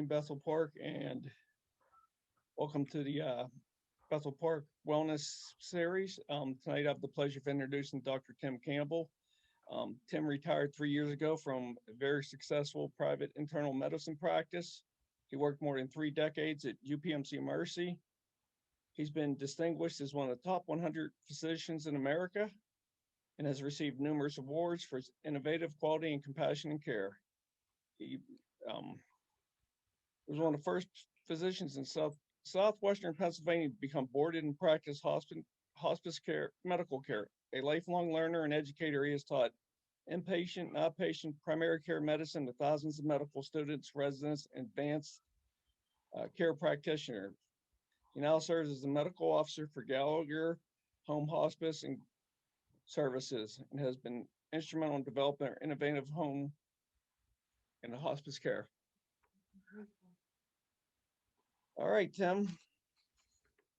morning, Bethel Park, and welcome to the Bethel Park Wellness Series. Tonight, I have the pleasure of introducing Dr. Tim Campbell. Tim retired 3 years ago from a very successful private internal medicine practice. He worked more than 3 decades at UPMC Mercy. He's been distinguished as one of the top 100 physicians in America and has received numerous awards for his innovative quality and compassionate care. He um, was one of the first physicians in southwestern Pennsylvania to become boarded and practice hospice care, medical care. A lifelong learner and educator, he has taught inpatient and outpatient primary care medicine to thousands of medical students, residents, and advanced care practitioners. He now serves as the medical officer for Gallagher Home Hospice and Services and has been instrumental in developing our innovative home and hospice care. All right, Tim,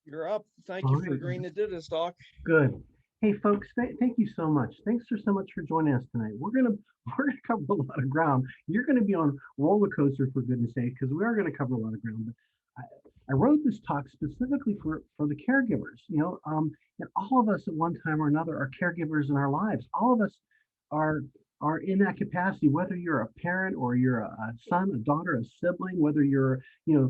you're up. Thank All you for right, agreeing to do this, Doc. good. Hey, folks, thank you so much. Thanks for so much for joining us tonight. We're gonna cover a lot of ground. You're gonna be on roller coaster for goodness sake, because we are gonna cover a lot of ground. But I wrote this talk specifically for the caregivers. And all of us at one time or another are caregivers in our lives. All of us are are in that capacity, whether you're a parent or you're a son, a daughter, a sibling, whether you're a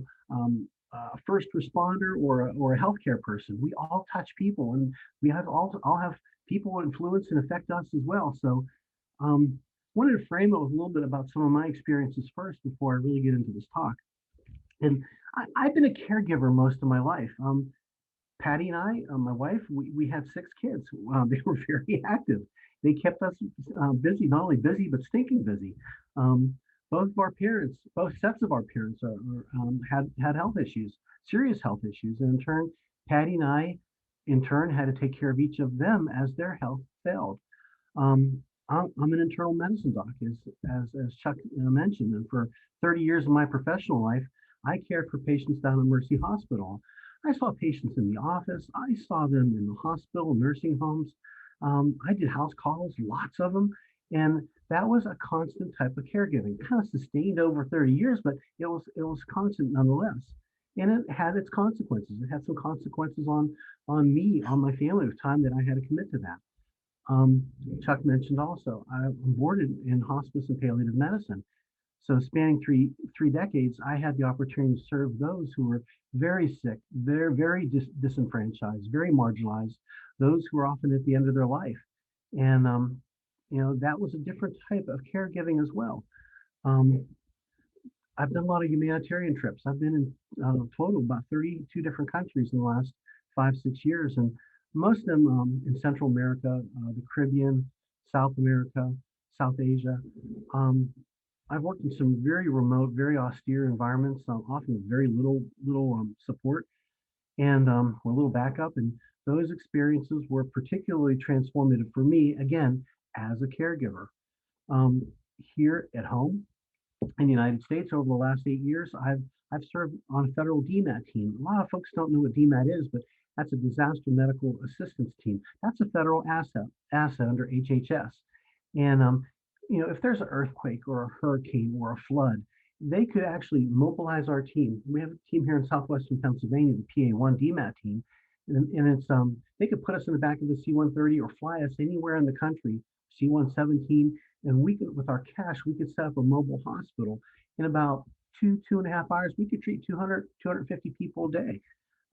first responder or a healthcare person. We all touch people, and we have all have people influence and affect us as well. So, wanted to frame it with a little bit about some of my experiences first before I really get into this talk. And I've been a caregiver most of my life. Patty and I, my wife, we had 6 kids. They were very active. They kept us busy, not only busy, but stinking busy. Um, both of our parents, both sets of our parents had health issues, serious health issues. And in turn, Patty and I, in turn, had to take care of each of them as their health failed. I'm an internal medicine doc, as Chuck mentioned, and for 30 years of my professional life, I cared for patients down at Mercy Hospital. I saw patients in the office. I saw them in the hospital, nursing homes. I did house calls, lots of them, and that was a constant type of caregiving. Kind of sustained over 30 years, but it was constant nonetheless. And it had its consequences. It had some consequences on me, on my family, of time that I had to commit to that. Um, Chuck mentioned also, I'm boarded in hospice and palliative medicine. So spanning three decades, I had the opportunity to serve those who were very sick, they're very disenfranchised, very marginalized, those who are often at the end of their life. And that was a different type of caregiving as well. Um, I've done a lot of humanitarian trips. I've been in total about 32 different countries in the last 5, 6 years, and most of them in Central America, the Caribbean, South America, South Asia. Um, I've worked in some very remote, very austere environments, often with very little support and or little backup. And those experiences were particularly transformative for me, again, as a caregiver. Um, Here at home in the United States, over the last 8 years, I've served on a federal DMAT team. A lot of folks don't know what DMAT is, but that's a disaster medical assistance team. That's a federal asset under HHS. And if there's an earthquake or a hurricane or a flood, they could actually mobilize our team. We have a team here in southwestern Pennsylvania, the PA1 DMAT team, and it's they could put us in the back of the C-130 or fly us anywhere in the country, C-117, and we could, with our cash, we could set up a mobile hospital in about 2.5 hours. We could treat 250 people a day.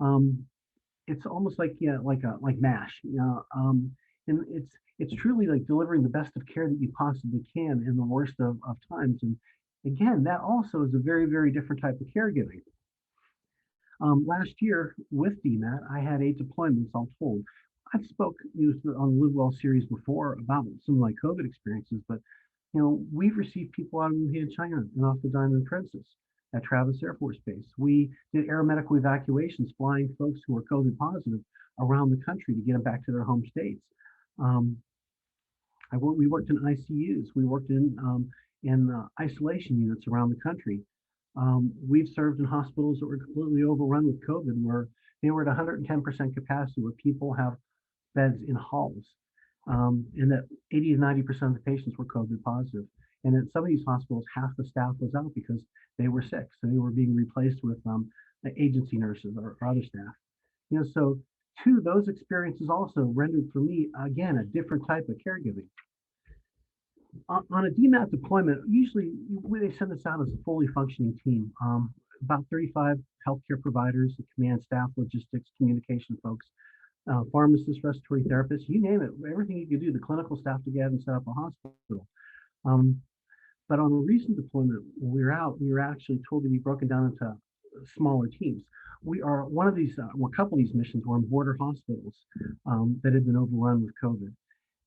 Um, it's almost like like MASH, and it's truly like delivering the best of care that you possibly can in the worst of times. And again, that also is a very, very different type of caregiving. Last year with DMAT, I had 8 deployments all told. I've spoke on the Live Well series before about some of my COVID experiences, but we've received people out of Wuhan, China, and off the Diamond Princess at Travis Air Force Base. We did aeromedical evacuations, flying folks who were COVID positive around the country to get them back to their home states. Um, we worked in ICUs. We worked in isolation units around the country. We've served in hospitals that were completely overrun with COVID, where they were at 110% capacity, where people have beds in halls, and that 80 to 90% of the patients were COVID positive. And at some of these hospitals, half the staff was out because they were sick. So they were being replaced with agency nurses or other staff. So two, those experiences also rendered for me, again, a different type of caregiving. On a DMAT deployment, usually they send us out as a fully functioning team. About 35 healthcare providers, the command staff, logistics, communication folks, pharmacists, respiratory therapists, you name it, everything you could do, the clinical staff to get and set up a hospital. But on a recent deployment, when we were out, we were actually told to be broken down into smaller teams. We are one of these, well, a couple of these missions were in border hospitals that had been overrun with COVID.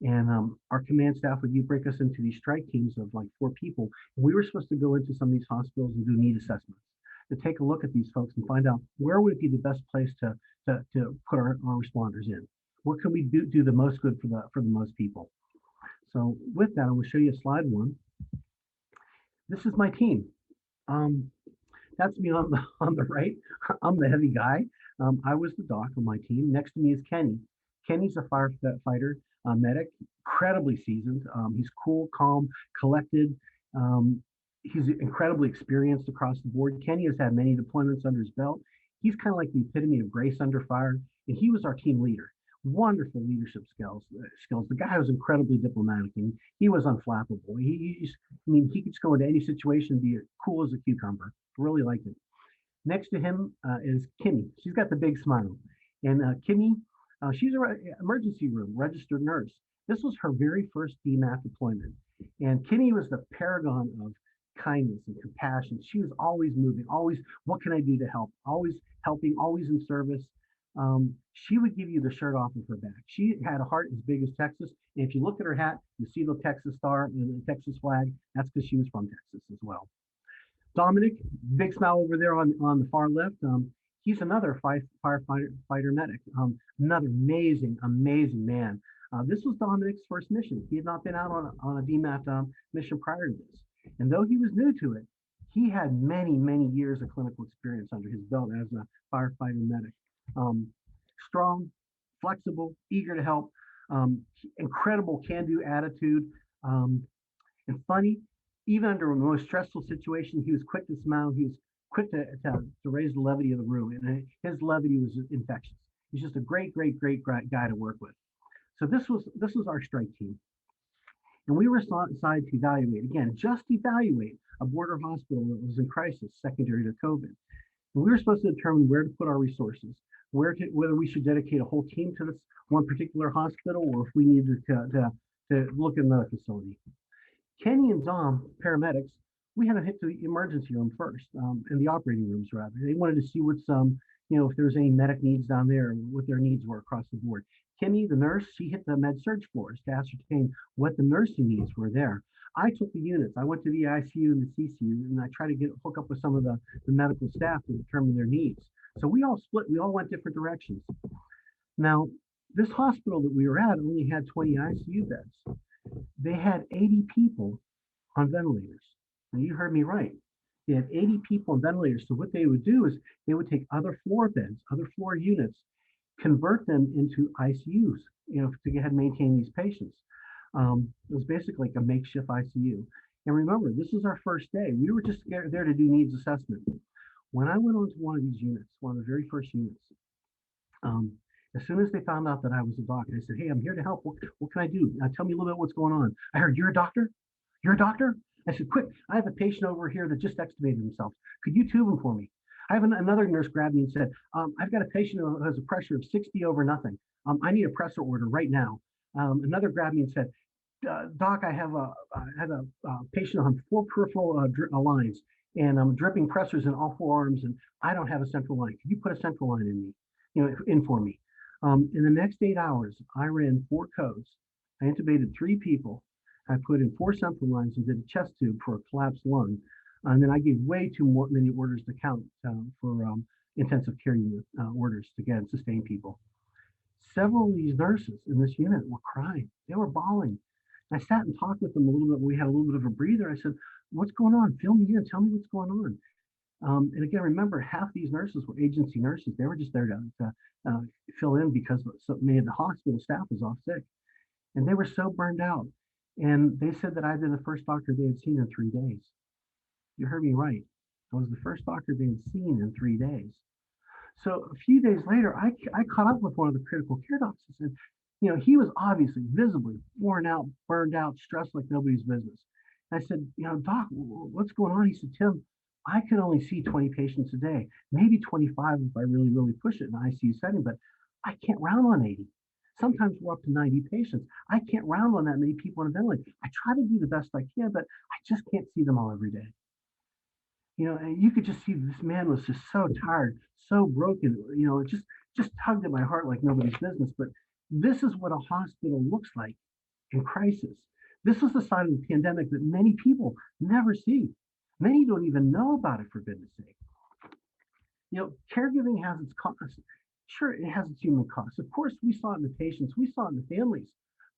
And our command staff would break us into these strike teams of like 4 people. And we were supposed to go into some of these hospitals and do need assessments to take a look at these folks and find out where would it be the best place to put our responders in. What can we do the most good for the most people? So with that, I will show you slide 1. This is my team. That's me on the right. I'm the heavy guy. I was the doc on my team. Next to me is Kenny. Kenny's a firefighter, medic, incredibly seasoned. He's cool, calm, collected. He's incredibly experienced across the board. Kenny has had many deployments under his belt. He's kind of like the epitome of grace under fire, and he was our team leader. Wonderful leadership skills. The guy was incredibly diplomatic, and he was unflappable. He could just go into any situation and be cool as a cucumber. Really liked it. Next to him is Kimmy. She's got the big smile. And Kimmy, she's an emergency room registered nurse. This was her very first DMAT deployment. And Kimmy was the paragon of kindness and compassion. She was always moving, always, what can I do to help? Always helping, always in service. She would give you the shirt off of her back. She had a heart as big as Texas. And if you look at her hat, you see the Texas star and the Texas flag. That's because she was from Texas as well. Dominic, big smile over there on the far left. He's another firefighter medic. Another amazing man. This was Dominic's first mission. He had not been out on a DMAT mission prior to this. And though he was new to it, he had many years of clinical experience under his belt as a firefighter medic. Strong, flexible, eager to help, incredible can-do attitude, and funny. Even under a most stressful situation, he was quick to smile. He was quick to raise the levity of the room, and his levity was infectious. He's just a great guy to work with. So this was our strike team, and we were assigned to just evaluate a border hospital that was in crisis secondary to COVID. And we were supposed to determine where to put our resources, whether we should dedicate a whole team to this one particular hospital, or if we needed to look at another facility. Kenny and Dom, paramedics, we had to hit the emergency room first, and the operating rooms rather. They wanted to see what's, if there's any medic needs down there, what their needs were across the board. Kimmy, the nurse, she hit the med surg floors to ascertain what the nursing needs were there. I took the units. I went to the ICU and the CCU, and I tried to hook up with some of the medical staff to determine their needs. So we all split. We all went different directions. Now, this hospital that we were at only had 20 ICU beds. They had 80 people on ventilators. Now, you heard me right. They had 80 people on ventilators. So what they would do is they would take other floor beds, other floor units, convert them into ICUs, to go ahead and maintain these patients. It was basically like a makeshift ICU. And remember, this is our first day. We were just there to do needs assessment. When I went onto one of these units, one of the very first units, as soon as they found out that I was a doc, I said, "Hey, I'm here to help. What can I do? Tell me a little bit what's going on." I heard, "You're a doctor? You're a doctor?" I said, "Quick, I have a patient over here that just extubated himself. Could you tube him for me?" I have another nurse grabbed me and said, "I've got a patient who has a pressure of 60 over nothing. I need a pressor order right now." Another grabbed me and said, "Doc, I have a patient on 4 peripheral lines, and I'm dripping pressors in all 4 arms, and I don't have a central line. Could you put a central line in for me?" In the next 8 hours, I ran 4 codes. I intubated 3 people. I put in 4 central lines and did a chest tube for a collapsed lung. And then I gave way too many orders to count for intensive care unit orders to get and sustain people. Several of these nurses in this unit were crying. They were bawling. I sat and talked with them a little bit. We had a little bit of a breather. I said, "What's going on? Fill me in. Tell me what's going on." And again, remember, half these nurses were agency nurses. They were just there to fill in because many of the hospital staff was off sick. And they were so burned out. And they said that I'd been the first doctor they had seen in 3 days. You heard me right. I was the first doctor they had seen in 3 days. So a few days later, I caught up with one of the critical care docs and said, he was obviously visibly worn out, burned out, stressed like nobody's business. And I said, doc, what's going on? He said, Tim, I can only see 20 patients a day, maybe 25 if I really, really push it in an ICU setting, but I can't round on 80. Sometimes we're up to 90 patients. I can't round on that many people in a ventilator. I try to do the best I can, but I just can't see them all every day. And you could just see this man was just so tired, so broken. It just tugged at my heart like nobody's business. But this is what a hospital looks like in crisis. This is the side of the pandemic that many people never see. Many don't even know about it, for goodness sake. Caregiving has its costs. Sure, it has its human costs. Of course, we saw it in the patients, we saw it in the families,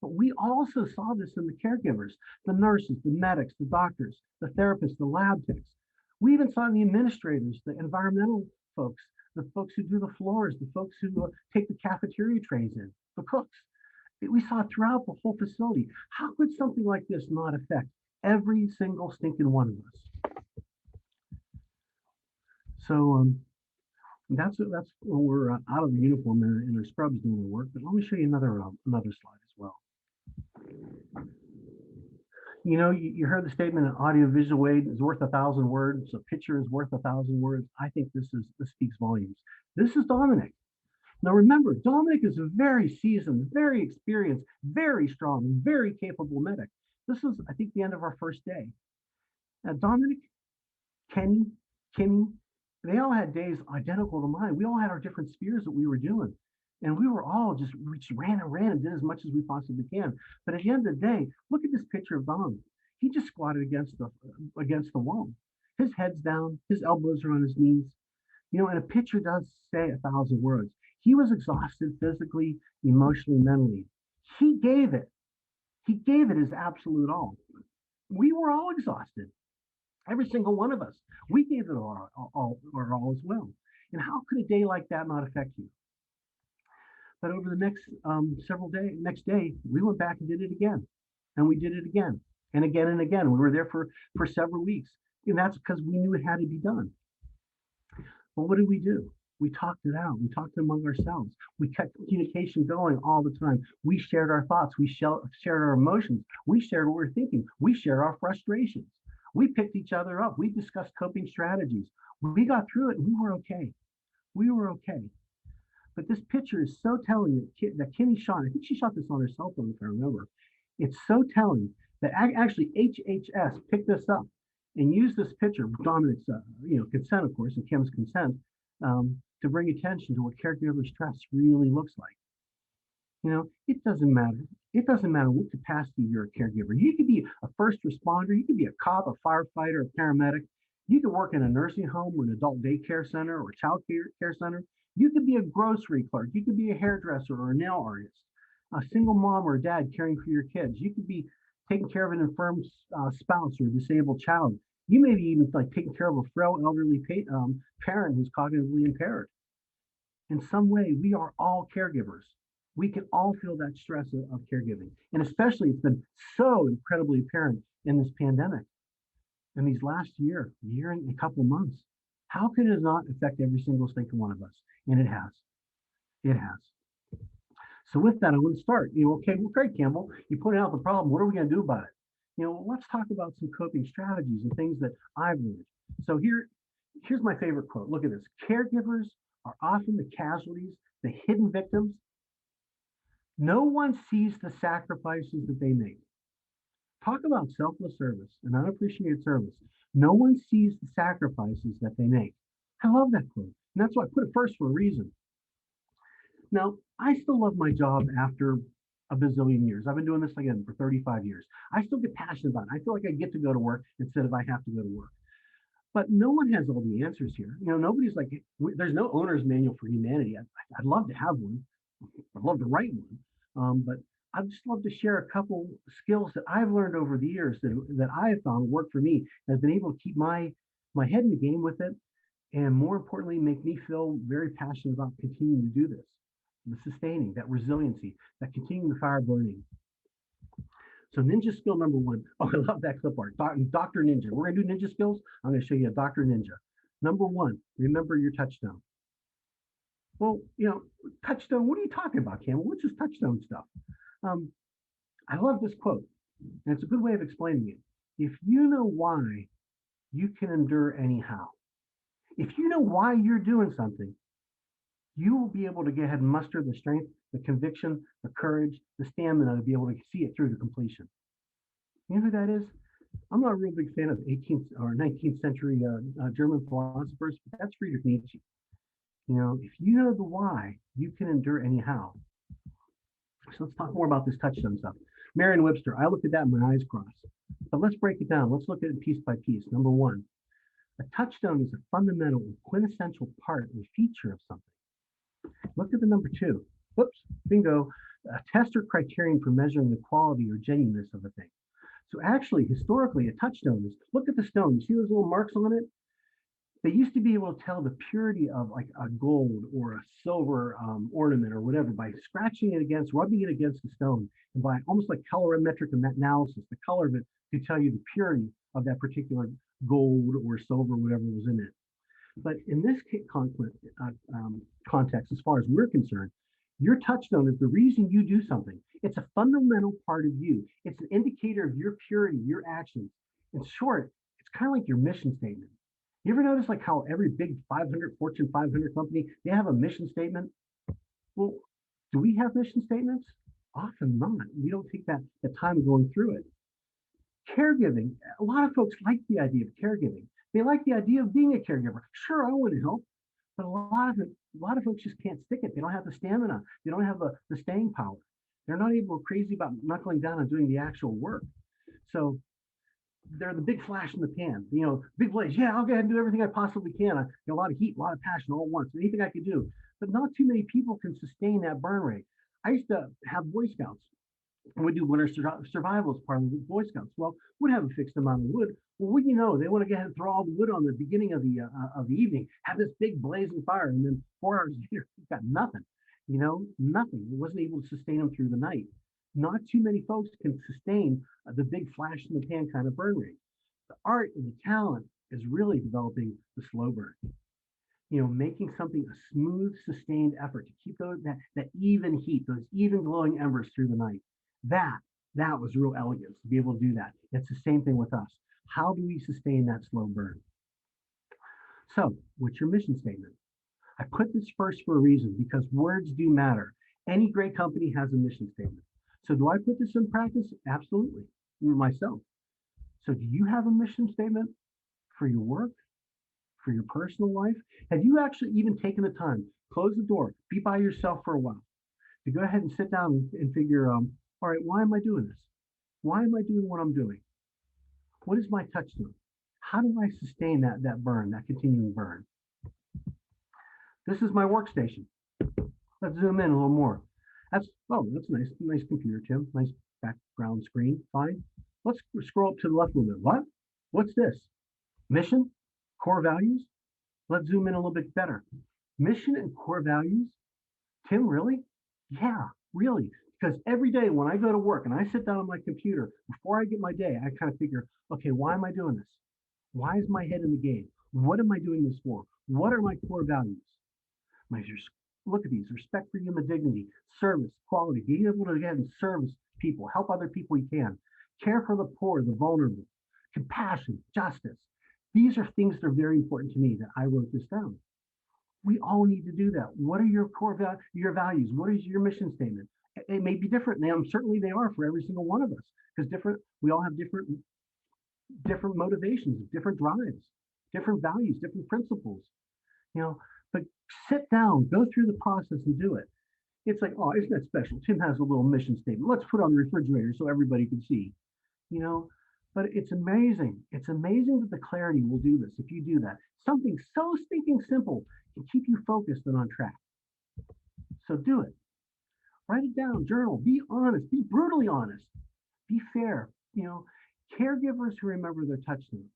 but we also saw this in the caregivers, the nurses, the medics, the doctors, the therapists, the lab techs. We even saw the administrators, the environmental folks, the folks who do the floors, the folks who take the cafeteria trays in, the cooks. We saw it throughout the whole facility. How could something like this not affect every single stinking one of us? So that's when we're out of the uniform and our scrubs doing the work. But let me show you another slide as well. You heard the statement: an audiovisual aid is worth 1,000 words. A picture is worth 1,000 words. I think this speaks volumes. This is Dominic. Now remember, Dominic is a very seasoned, very experienced, very strong, very capable medic. This is, I think, the end of our first day. Now Dominic, Kenny, Kimmy, they all had days identical to mine. We all had our different spheres that we were doing. And we just ran and did as much as we possibly can. But at the end of the day, look at this picture of Dom. He just squatted against the wall. His head's down, his elbows are on his knees. And a picture does say 1,000 words. He was exhausted physically, emotionally, mentally. He gave it. He gave it his absolute all. We were all exhausted. Every single one of us. We gave it our all as well. And how could a day like that not affect you? But over the next next day, we went back and did it again. And we did it again and again and again. We were there for several weeks. And that's because we knew it had to be done. But what did we do? We talked it out. We talked among ourselves. We kept communication going all the time. We shared our thoughts. We shared our emotions. We shared what we were thinking. We shared our frustrations. We picked each other up. We discussed coping strategies. We got through it and we were okay. We were okay. But this picture is so telling that Kimmy shot. I think she shot this on her cell phone, if I remember. It's so telling that actually HHS picked this up and used this picture, Dominic's consent, of course, and Kim's consent, to bring attention to what caregiver stress really looks like. It doesn't matter. It doesn't matter what capacity you're a caregiver. You could be a first responder. You could be a cop, a firefighter, a paramedic. You could work in a nursing home or an adult daycare center or a child care center. You could be a grocery clerk. You could be a hairdresser or a nail artist, a single mom or dad caring for your kids. You could be taking care of an infirm spouse or a disabled child. You may be even taking care of a frail elderly parent who's cognitively impaired. In some way, we are all caregivers. We can all feel that stress of caregiving. And especially it's been so incredibly apparent in this pandemic. In these last year and a couple of months. How can it not affect every single one of us? And it has. It has. So with that, I want to start. Okay, well, great, Campbell. You pointed out the problem. What are we going to do about it? Let's talk about some coping strategies and things that I've learned. So here's my favorite quote. Look at this. Caregivers are often the casualties, the hidden victims. No one sees the sacrifices that they make. Talk about selfless service and unappreciated service. No one sees the sacrifices that they make. I love that quote. And that's why I put it first for a reason. Now, I still love my job after a bazillion years. I've been doing this again for 35 years. I still get passionate about it. I feel like I get to go to work instead of I have to go to work. But no one has all the answers here. Nobody's like, there's no owner's manual for humanity. I'd love to have one. I'd love to write one. But I'd just love to share a couple skills that I've learned over the years that I have found work for me, and have been able to keep my head in the game with it, and more importantly, make me feel very passionate about continuing to do this, the sustaining, that resiliency, that continuing the fire burning. So ninja skill number one. Oh, I love that clip art. Dr. Ninja. We're gonna do ninja skills. I'm gonna show you a Dr. Ninja. Number one, remember your touchstone. Well, touchstone, what are you talking about, Campbell? What's this touchstone stuff? Um, I love this quote, and it's a good way of explaining it. If you know why, you can endure anyhow. If you know why you're doing something, you will be able to get ahead and muster the strength, the conviction, the courage, the stamina to be able to see it through to completion. You know who that is? I'm not a real big fan of 18th or 19th century German philosophers, but that's Friedrich Nietzsche. If you know the why, you can endure anyhow. So let's talk more about this touchstone stuff. Merriam-Webster, I looked at that and my eyes crossed. But let's break it down. Let's look at it piece by piece. Number one, a touchstone is a fundamental or quintessential part or feature of something. Look at the number two. Whoops, bingo. A test or criterion for measuring the quality or genuineness of a thing. So actually, historically, a touchstone is, look at the stone. You see those little marks on it? They used to be able to tell the purity of like a gold or a silver ornament or whatever by scratching it against, rubbing it against the stone, and by almost like colorimetric analysis, the color of it could tell you the purity of that particular gold or silver, whatever was in it. But in this context, as far as we're concerned, your touchstone is the reason you do something. It's a fundamental part of you. It's an indicator of your purity, your actions. In short, it's kind of like your mission statement. You ever notice like how every big Fortune 500 company, they have a mission statement? Well, do we have mission statements? Often not. We don't take the time of going through it. Caregiving, a lot of folks like the idea of caregiving. They like the idea of being a caregiver. Sure, I want to help, but a lot of folks just can't stick it. They don't have the stamina. They don't have the staying power. They're not able, crazy about knuckling down and doing the actual work. So they're the big flash in the pan, big blaze. Yeah, I'll go ahead and do everything I possibly can. I got a lot of heat, a lot of passion all at once, anything I could do. But not too many people can sustain that burn rate. I used to have Boy Scouts, and we'd do winter survival as part of the Boy Scouts. Well, we'd have a fixed amount of wood. Well, what do you know? They want to go ahead and throw all the wood on the beginning of the evening, have this big blazing fire, and then 4 hours later, you've got nothing. Nothing. It wasn't able to sustain them through the night. Not too many folks can sustain the big flash in the pan kind of burn rate. The art and the talent is really developing the slow burn. Making something a smooth, sustained effort to keep that even heat, those even glowing embers through the night. That was real elegance to be able to do that. It's the same thing with us. How do we sustain that slow burn? So, what's your mission statement? I put this first for a reason because words do matter. Any great company has a mission statement. So do I put this in practice? Absolutely, myself. So do you have a mission statement for your work, for your personal life? Have you actually even taken the time, close the door, be by yourself for a while, to go ahead and sit down and figure, all right, why am I doing this? Why am I doing what I'm doing? What is my touchstone? How do I sustain that burn, that continuing burn? This is my workstation. Let's zoom in a little more. That's nice. Nice computer, Tim. Nice background screen. Fine. Let's scroll up to the left a little bit. What? What's this? Mission? Core values? Let's zoom in a little bit better. Mission and core values? Tim, really? Yeah, really. Because every day when I go to work and I sit down on my computer, before I get my day, I kind of figure, okay, why am I doing this? Why is my head in the game? What am I doing this for? What are my core values? Look at these: respect for human dignity, service, quality, being able to again service people, help other people you can, care for the poor, the vulnerable, compassion, justice. These are things that are very important to me that I wrote this down. We all need to do that. What are your core your values? What is your mission statement? It may be different. Now, certainly they are for every single one of us because we all have different motivations, different drives, different values, different principles. But sit down, go through the process and do it. It's like, oh, isn't that special? Tim has a little mission statement. Let's put it on the refrigerator so everybody can see. But it's amazing. It's amazing that the clarity will do this if you do that. Something so stinking simple can keep you focused and on track. So do it. Write it down, journal, be honest, be brutally honest, be fair. Caregivers who remember their touchstones,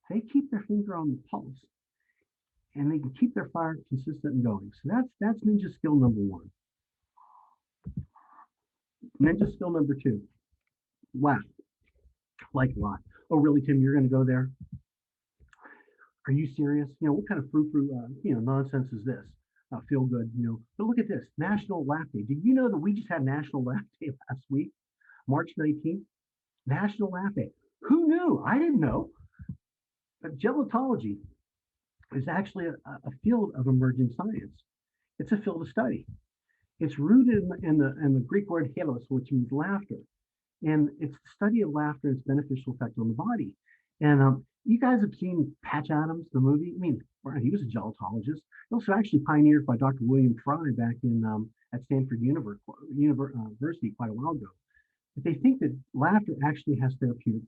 they keep their finger on the pulse and they can keep their fire consistent and going. So that's ninja skill number one. Ninja skill number two. Laugh, like a lot. Oh, really, Tim? You're going to go there? Are you serious? What kind of frou-frou, nonsense is this? Feel good, But look at this, National Laugh Day. Did you know that we just had National Laugh Day last week, March 19th? National Laugh Day. Who knew? I didn't know. But gelotology is actually a field of emerging science. It's a field of study. It's rooted in the Greek word helos, which means laughter. And it's the study of laughter and its beneficial effect on the body. And you guys have seen Patch Adams, the movie. I mean, he was a gelotologist. Also actually pioneered by Dr. William Fry back in at Stanford University quite a while ago. But they think that laughter actually has therapeutic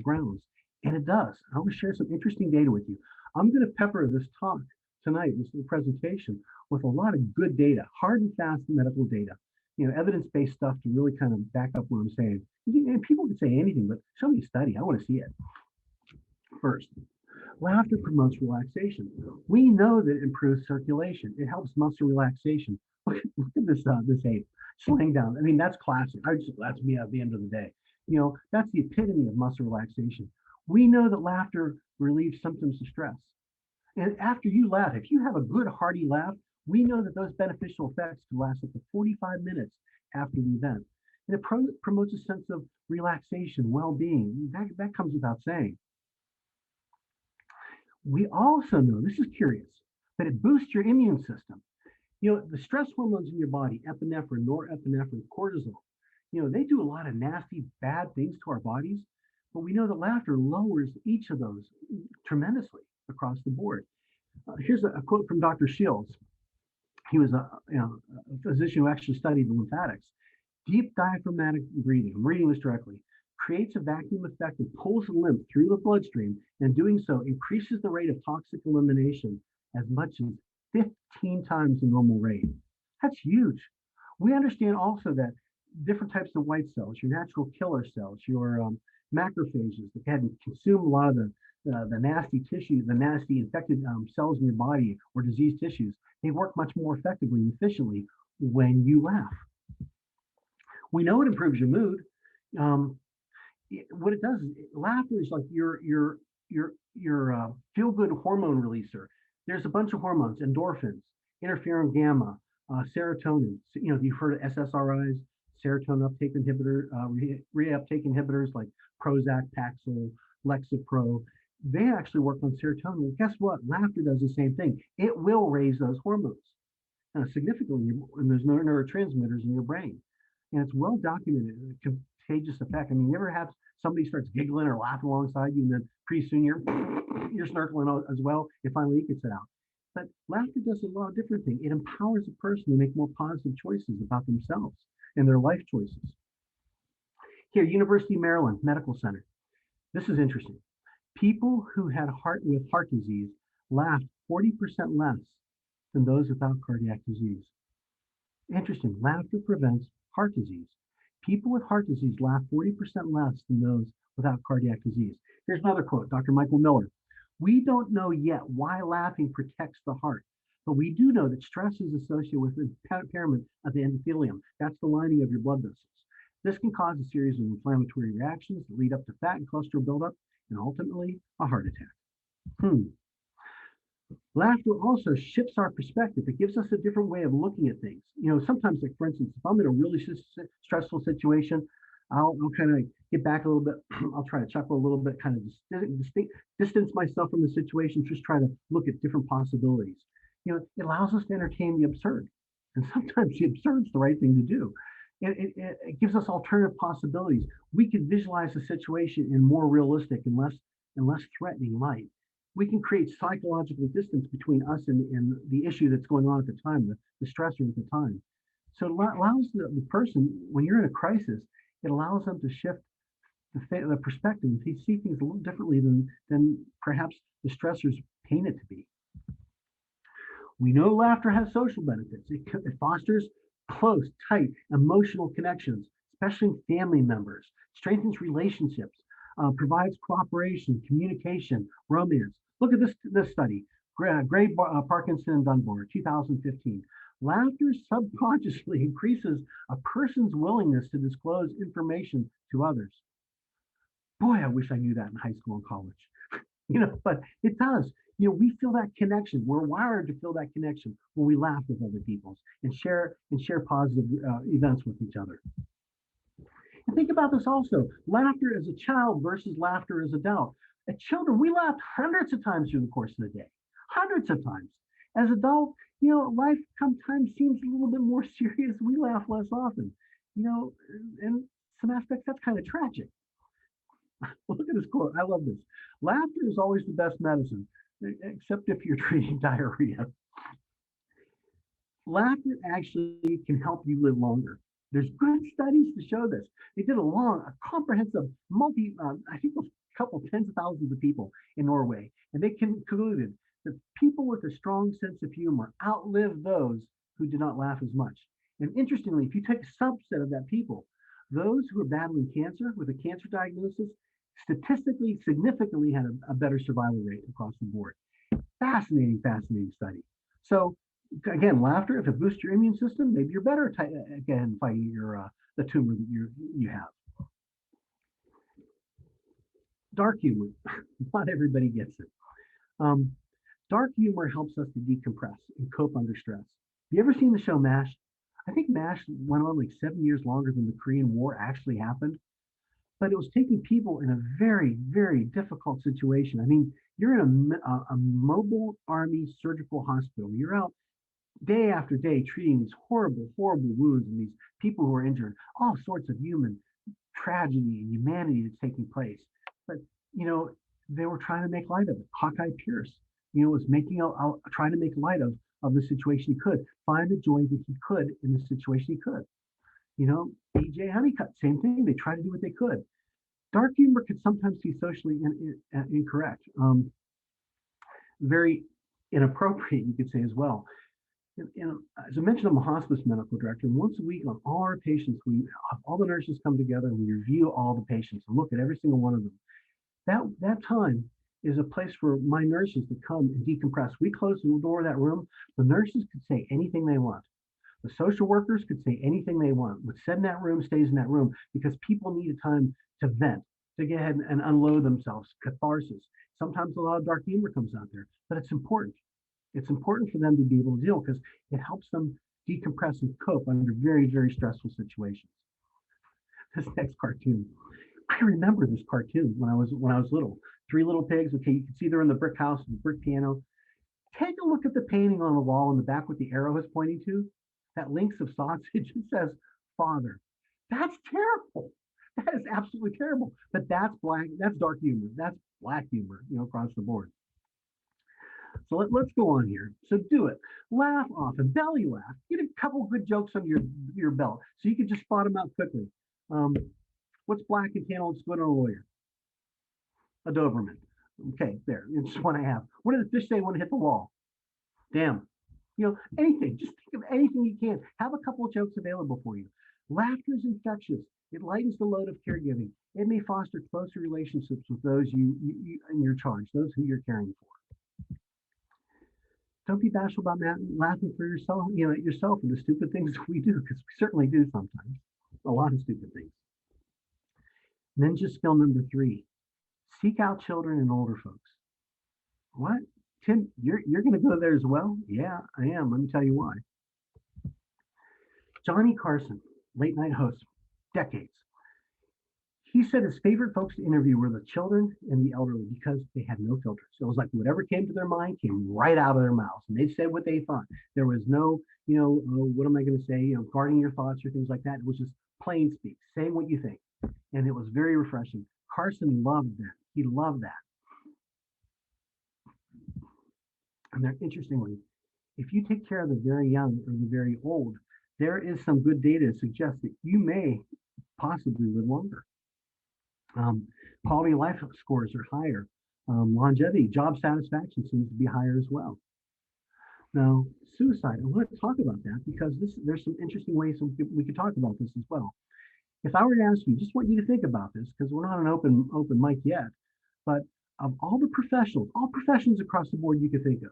grounds, and it does. I want to share some interesting data with you. I'm going to pepper this talk tonight, this presentation, with a lot of good data, hard and fast medical data, evidence-based stuff to really kind of back up what I'm saying. And people can say anything, but show me a study. I want to see it. First, laughter promotes relaxation. We know that it improves circulation. It helps muscle relaxation. Look at this ape laying down. I mean, that's classic. That's me at the end of the day. That's the epitome of muscle relaxation. We know that laughter relieves symptoms of stress. And after you laugh, if you have a good hearty laugh, we know that those beneficial effects can last up to 45 minutes after the event. And it promotes a sense of relaxation, well-being. That comes without saying. We also know, this is curious, that it boosts your immune system. The stress hormones in your body, epinephrine, norepinephrine, cortisol, they do a lot of nasty, bad things to our bodies, but we know that laughter lowers each of those tremendously across the board. Here's a quote from Dr. Shields. He was a physician who actually studied the lymphatics. Deep diaphragmatic breathing, I'm reading this directly, creates a vacuum effect that pulls the lymph through the bloodstream, and doing so increases the rate of toxic elimination as much as 15 times the normal rate. That's huge. We understand also that different types of white cells, your natural killer cells, your macrophages that can consume a lot of the nasty tissue, the nasty infected cells in your body or diseased tissues, they work much more effectively and efficiently when you laugh. We know it improves your mood. What it does is laughter is like your feel-good hormone releaser. There's a bunch of hormones: endorphins, interferon gamma, serotonin. You've heard of SSRIs, serotonin uptake inhibitor, reuptake inhibitors like Prozac, Paxil, Lexapro. They actually work on serotonin. Guess what? Laughter does the same thing. It will raise those hormones significantly, and there's no neurotransmitters in your brain. And it's well documented, a contagious effect. I mean, you ever have somebody starts giggling or laughing alongside you, and then pretty soon you're snarkling as well. It finally gets it out. But laughter does a lot of different things. It empowers a person to make more positive choices about themselves and their life choices. Here, University of Maryland Medical Center. This is interesting. People who had heart disease laughed 40% less than those without cardiac disease. Interesting. Laughter prevents heart disease. People with heart disease laugh 40% less than those without cardiac disease. Here's another quote, Dr. Michael Miller. We don't know yet why laughing protects the heart, but we do know that stress is associated with impairment of the endothelium. That's the lining of your blood vessels. This can cause a series of inflammatory reactions that lead up to fat and cholesterol buildup and ultimately a heart attack. Laughter also shifts our perspective. It gives us a different way of looking at things. Sometimes, like for instance, if I'm in a really stressful situation, I'll kind of get back a little bit. I'll try to chuckle a little bit, kind of distance myself from the situation, just try to look at different possibilities. It allows us to entertain the absurd. And sometimes the absurd is the right thing to do. It gives us alternative possibilities. We can visualize the situation in more realistic and less threatening light. We can create psychological distance between us and the issue that's going on at the time, the stressor at the time. So it allows the person, when you're in a crisis, it allows them to shift the perspective and see things a little differently than perhaps the stressors paint it to be. We know laughter has social benefits. It fosters close, tight, emotional connections, especially family members, strengthens relationships, provides cooperation, communication, romance. Look at this study, Gray, Parkinson, and Dunbar, 2015. Laughter subconsciously increases a person's willingness to disclose information to others. Boy, I wish I knew that in high school and college. But it does. We feel that connection. We're wired to feel that connection when we laugh with other people and share positive events with each other. And think about this also: laughter as a child versus laughter as adult. As children, we laughed hundreds of times through the course of the day, hundreds of times. As adults, life sometimes seems a little bit more serious. We laugh less often. In some aspects, that's kind of tragic. Look at this quote. I love this. Laughter is always the best medicine, except if you're treating diarrhea. Laughter actually can help you live longer. There's good studies to show this. They did a comprehensive, I think it was a couple tens of thousands of people in Norway, and they concluded that people with a strong sense of humor outlive those who do not laugh as much. And interestingly, if you take a subset of that people, those who are battling cancer with a cancer diagnosis statistically significantly had a better survival rate across the board. Fascinating, fascinating study. So again, laughter, if it boosts your immune system, maybe you're better again fighting the tumor that you have. Dark humor. Not everybody gets it. Dark humor helps us to decompress and cope under stress. Have you ever seen the show MASH? I think MASH went on like 7 years longer than the Korean War actually happened. But it was taking people in a very, very difficult situation. I mean, you're in a mobile army surgical hospital. You're out day after day treating these horrible, horrible wounds and these people who are injured, all sorts of human tragedy and humanity that's taking place. But, they were trying to make light of it. Hawkeye Pierce, was trying to make light of the situation he could, find the joy that he could in the situation he could. BJ Honeycutt, same thing. They try to do what they could. Dark humor could sometimes be socially incorrect, very inappropriate, you could say as well. As I mentioned, I'm a hospice medical director, and once a week on all our patients, we have all the nurses come together and we review all the patients and look at every single one of them. That time is a place for my nurses to come and decompress. We close the door of that room. The nurses could say anything they want. The social workers could say anything they want. What's said in that room stays in that room because people need a time to vent, to get ahead and unload themselves, catharsis. Sometimes a lot of dark humor comes out there, but it's important. It's important for them to be able to deal because it helps them decompress and cope under very, very stressful situations. This next cartoon, I remember this cartoon when I was little. 3 little pigs. Okay, you can see they're in the brick house, the brick piano. Take a look at the painting on the wall in the back with the arrow is pointing to. That links of sausage, it says father. That's terrible. That is absolutely terrible. But that's dark humor. That's black humor, across the board. So let's go on here. So do it. Laugh often, belly laugh. Get a couple good jokes under your belt so you can just spot them out quickly. What's black and tan looks good on a lawyer? A Doberman. Okay, there. It's one I have. What did the fish say when it hit the wall? Damn. Anything. Just think of anything you can. Have a couple of jokes available for you. Laughter is infectious. It lightens the load of caregiving. It may foster closer relationships with those you in your charge, those who you're caring for. Don't be bashful about laughing for yourself, yourself and the stupid things we do, because we certainly do sometimes. A lot of stupid things. Ninja skill number 3. Seek out children and older folks. What? Tim, you're going to go there as well? Yeah, I am. Let me tell you why. Johnny Carson, late night host, decades. He said his favorite folks to interview were the children and the elderly because they had no filters. So it was like whatever came to their mind came right out of their mouths, and they said what they thought. There was no, what am I going to say? Guarding your thoughts or things like that. It was just plain speak, saying what you think, and it was very refreshing. Carson loved that. He loved that. And then, interestingly, if you take care of the very young or the very old, there is some good data to suggest that you may possibly live longer. Quality of life scores are higher. Longevity, job satisfaction seems to be higher as well. Now, suicide, I want to talk about that because there's some interesting ways we could talk about this as well. If I were to ask you, just want you to think about this because we're not an open mic yet, but of all the professionals, all professions across the board you could think of,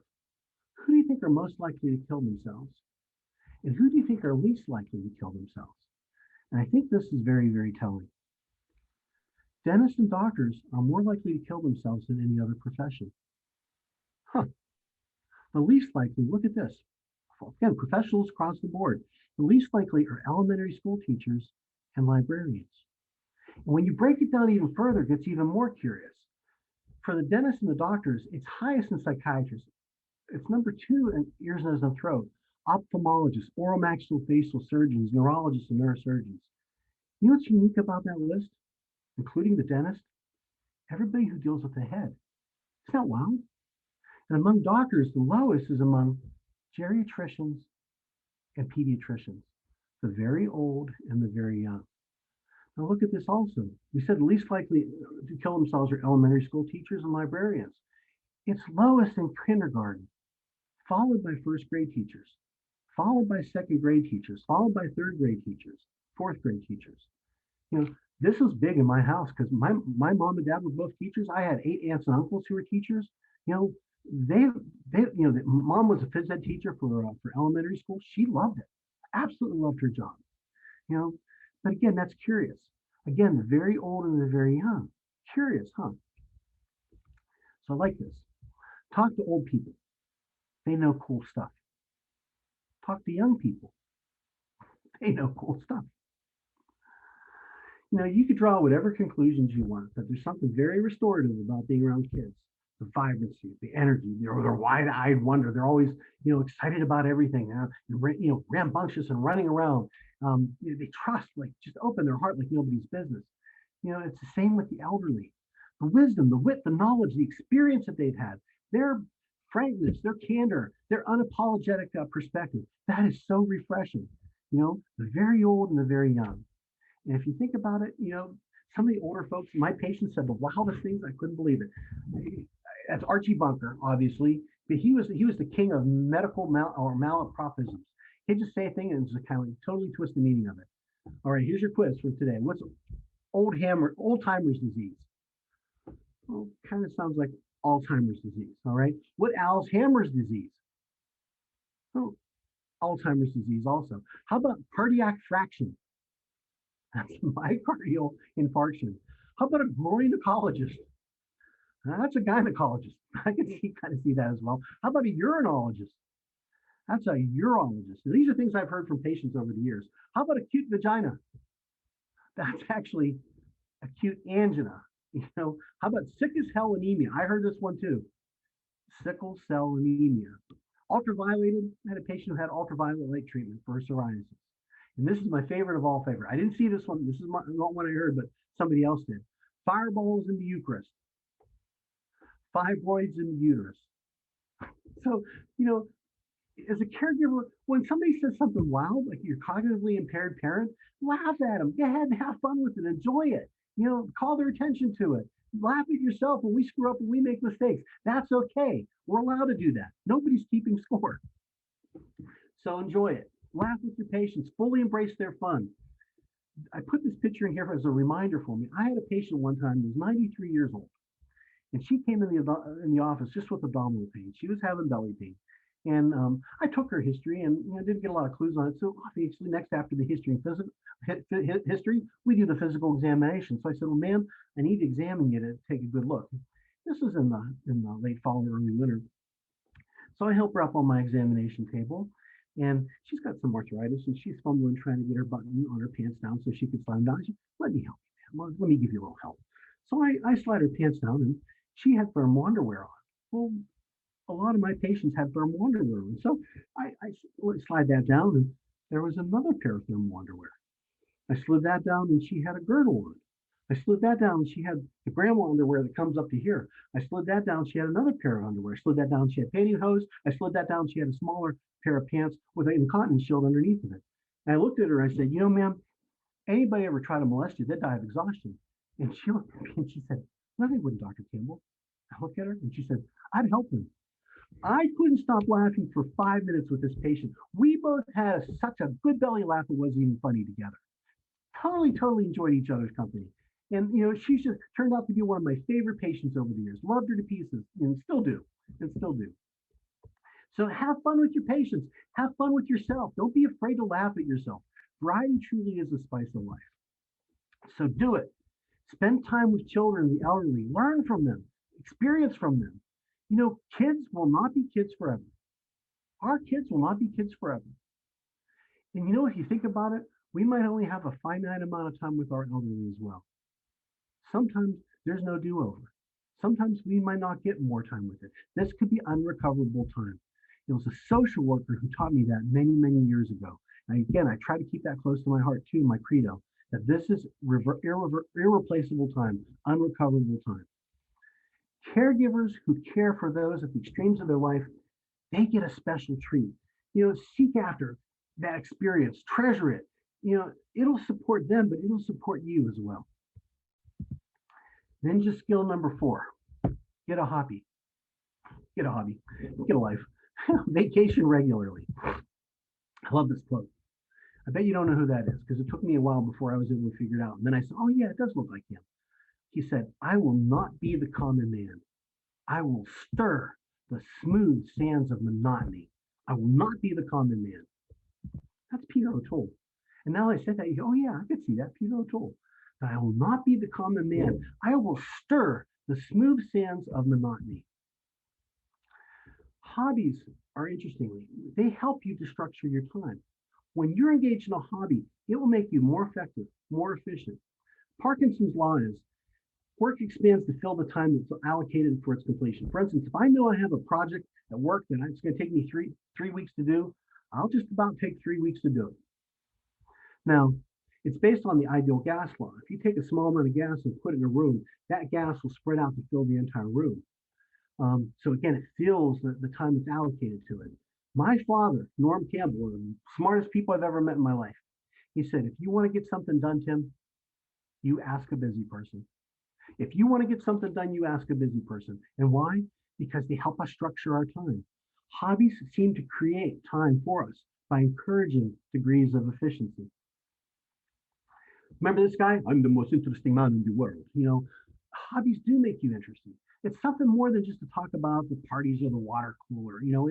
who do you think are most likely to kill themselves? And who do you think are least likely to kill themselves? And I think this is very, very telling. Dentists and doctors are more likely to kill themselves than any other profession. Huh. The least likely, look at this. Again, professionals across the board. The least likely are elementary school teachers and librarians. And when you break it down even further, it gets even more curious. For the dentists and the doctors, it's highest in psychiatrists. It's number 2 in ears, nose, and throat, ophthalmologists, oromaxillofacial surgeons, neurologists, and neurosurgeons. You know what's unique about that list, including the dentist? Everybody who deals with the head. Isn't that wild? And among doctors, the lowest is among geriatricians and pediatricians, the very old and the very young. Now look at this also. We said the least likely to kill themselves are elementary school teachers and librarians. It's lowest in kindergarten, followed by first grade teachers, followed by second grade teachers, followed by third grade teachers, fourth grade teachers. You know, this was big in my house because my mom and dad were both teachers. I had 8 aunts and uncles who were teachers. You know, mom was a phys ed teacher for elementary school. She loved it, absolutely loved her job. You know, but again, that's curious. Again, the very old and the very young. Curious, huh? So I like this. Talk to old people. They know cool stuff. Talk to young people. They know cool stuff. You know, you could draw whatever conclusions you want, but there's something very restorative about being around kids. The vibrancy, the energy, they're wide-eyed wonder. They're always, excited about everything, rambunctious and running around. They trust, like just open their heart like nobody's business. It's the same with the elderly. The wisdom, the wit, the knowledge, the experience that they've had, their frankness, their candor, their unapologetic perspective. That is so refreshing. The very old and the very young. And if you think about it, some of the older folks, my patients said the wildest things. I couldn't believe it. That's Archie Bunker, obviously, but he was the king of medical malapropisms. He'd just say a thing and just kind of totally twist the meaning of it. All right, here's your quiz for today. What's old-timers disease? Well, kind of sounds like Alzheimer's disease. All right, what Alzheimer's disease? Oh, Alzheimer's disease also. How about cardiac fraction? That's myocardial infarction. How about a groinologist? That's a gynecologist. I can kind of see that as well. How about a urinologist? That's a urologist. These are things I've heard from patients over the years. How about acute vagina? That's actually acute angina. How about sick as hell anemia? I heard this one too. Sickle cell anemia. Ultravioleted. I had a patient who had ultraviolet light treatment for psoriasis. And this is my favorite of all favorite. I didn't see this one. This is not one I heard, but somebody else did. Fireballs in the Eucharist. Fibroids in the uterus. So, as a caregiver, when somebody says something wild, like your cognitively impaired parent, laugh at them. Go ahead and have fun with it. Enjoy it. Call their attention to it. Laugh at yourself when we screw up and we make mistakes. That's okay. We're allowed to do that. Nobody's keeping score. So enjoy it. Laugh with your patients. Fully embrace their fun. I put this picture in here as a reminder for me. I had a patient one time who was 93 years old. And she came in the office just with abdominal pain. She was having belly pain. And I took her history and I didn't get a lot of clues on it. So obviously next after the history and history, we do the physical examination. So I said, well, ma'am, I need to examine you to take a good look. This was in the late fall and early winter. So I help her up on my examination table. And she's got some arthritis and she's fumbling trying to get her button on her pants down so she could slide them down. She said, let me help you, man. Let me give you a little help. So I slide her pants down and she had thermal underwear on. Well, a lot of my patients had thermal underwear on. So I slide that down and there was another pair of thermal underwear. I slid that down and she had a girdle on. I slid that down and she had the grandma underwear that comes up to here. I slid that down, she had another pair of underwear. I slid that down, she had pantyhose. I slid that down, she had a smaller pair of pants with an incontinence shield underneath of it. And I looked at her and I said, ma'am, anybody ever try to molest you, they'd die of exhaustion. And she looked at me and she said, no, they wouldn't, Dr. Campbell. I looked at her and she said, I'd help them. I couldn't stop laughing for 5 minutes with this patient. We both had such a good belly laugh, it wasn't even funny together. Totally enjoyed each other's company. And, she's just turned out to be one of my favorite patients over the years. Loved her to pieces and still do. So have fun with your patients. Have fun with yourself. Don't be afraid to laugh at yourself. Variety truly is the spice of life. So do it. Spend time with children, the elderly. Learn from them. Experience from them. You know, kids will not be kids forever. Our kids will not be kids forever. And you know, if you think about it, we might only have a finite amount of time with our elderly as well. Sometimes there's no do-over. Sometimes we might not get more time with it. This could be unrecoverable time. It was a social worker who taught me that many, many years ago. And again, I try to keep that close to my heart too, my credo, that this is irreplaceable time, unrecoverable time. Caregivers who care for those at the extremes of their life, they get a special treat. You know, seek after that experience, treasure it. You know, it'll support them, but it'll support you as well. Ninja skill number 4, get a hobby. Get a hobby, get a life. Vacation regularly. I love this quote. I bet you don't know who that is because it took me a while before I was able to figure it out. And then I said, oh, yeah, it does look like him. He said, I will not be the common man. I will stir the smooth sands of monotony. I will not be the common man. That's Peter O'Toole. And now I said that, you go, oh, yeah, I could see that, Peter O'Toole. But I will not be the common man. I will stir the smooth sands of monotony. Hobbies are interestingly, they help you to structure your time. When you're engaged in a hobby, it will make you more effective, more efficient. Parkinson's law is work expands to fill the time that's allocated for its completion. For instance, if I know I have a project at work that it's going to take me three weeks to do, I'll just about take 3 weeks to do it. Now, it's based on the ideal gas law. If you take a small amount of gas and put it in a room, that gas will spread out to fill the entire room. So again, it fills the time that's allocated to it. My father, Norm Campbell, one of the smartest people I've ever met in my life, he said, if you want to get something done, Tim, you ask a busy person. If you want to get something done, you ask a busy person. And why? Because they help us structure our time. Hobbies seem to create time for us by encouraging degrees of efficiency. Remember this guy? I'm the most interesting man in the world. You know, hobbies do make you interesting. It's something more than just to talk about the parties or the water cooler. You know,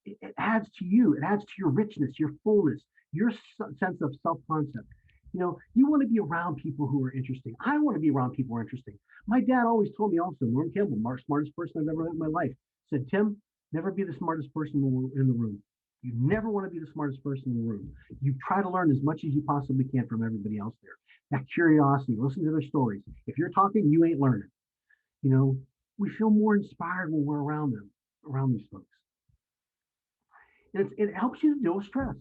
it adds to you. It adds to your richness, your fullness, your sense of self-concept. You know, you want to be around people who are interesting. I want to be around people who are interesting. My dad always told me also, Norm Campbell, smartest person I've ever met in my life, said, Tim, never be the smartest person in the room. You never want to be the smartest person in the room. You try to learn as much as you possibly can from everybody else there. That curiosity, listen to their stories. If you're talking, you ain't learning. You know, we feel more inspired when we're around them, around these folks. And it helps you to deal with stress.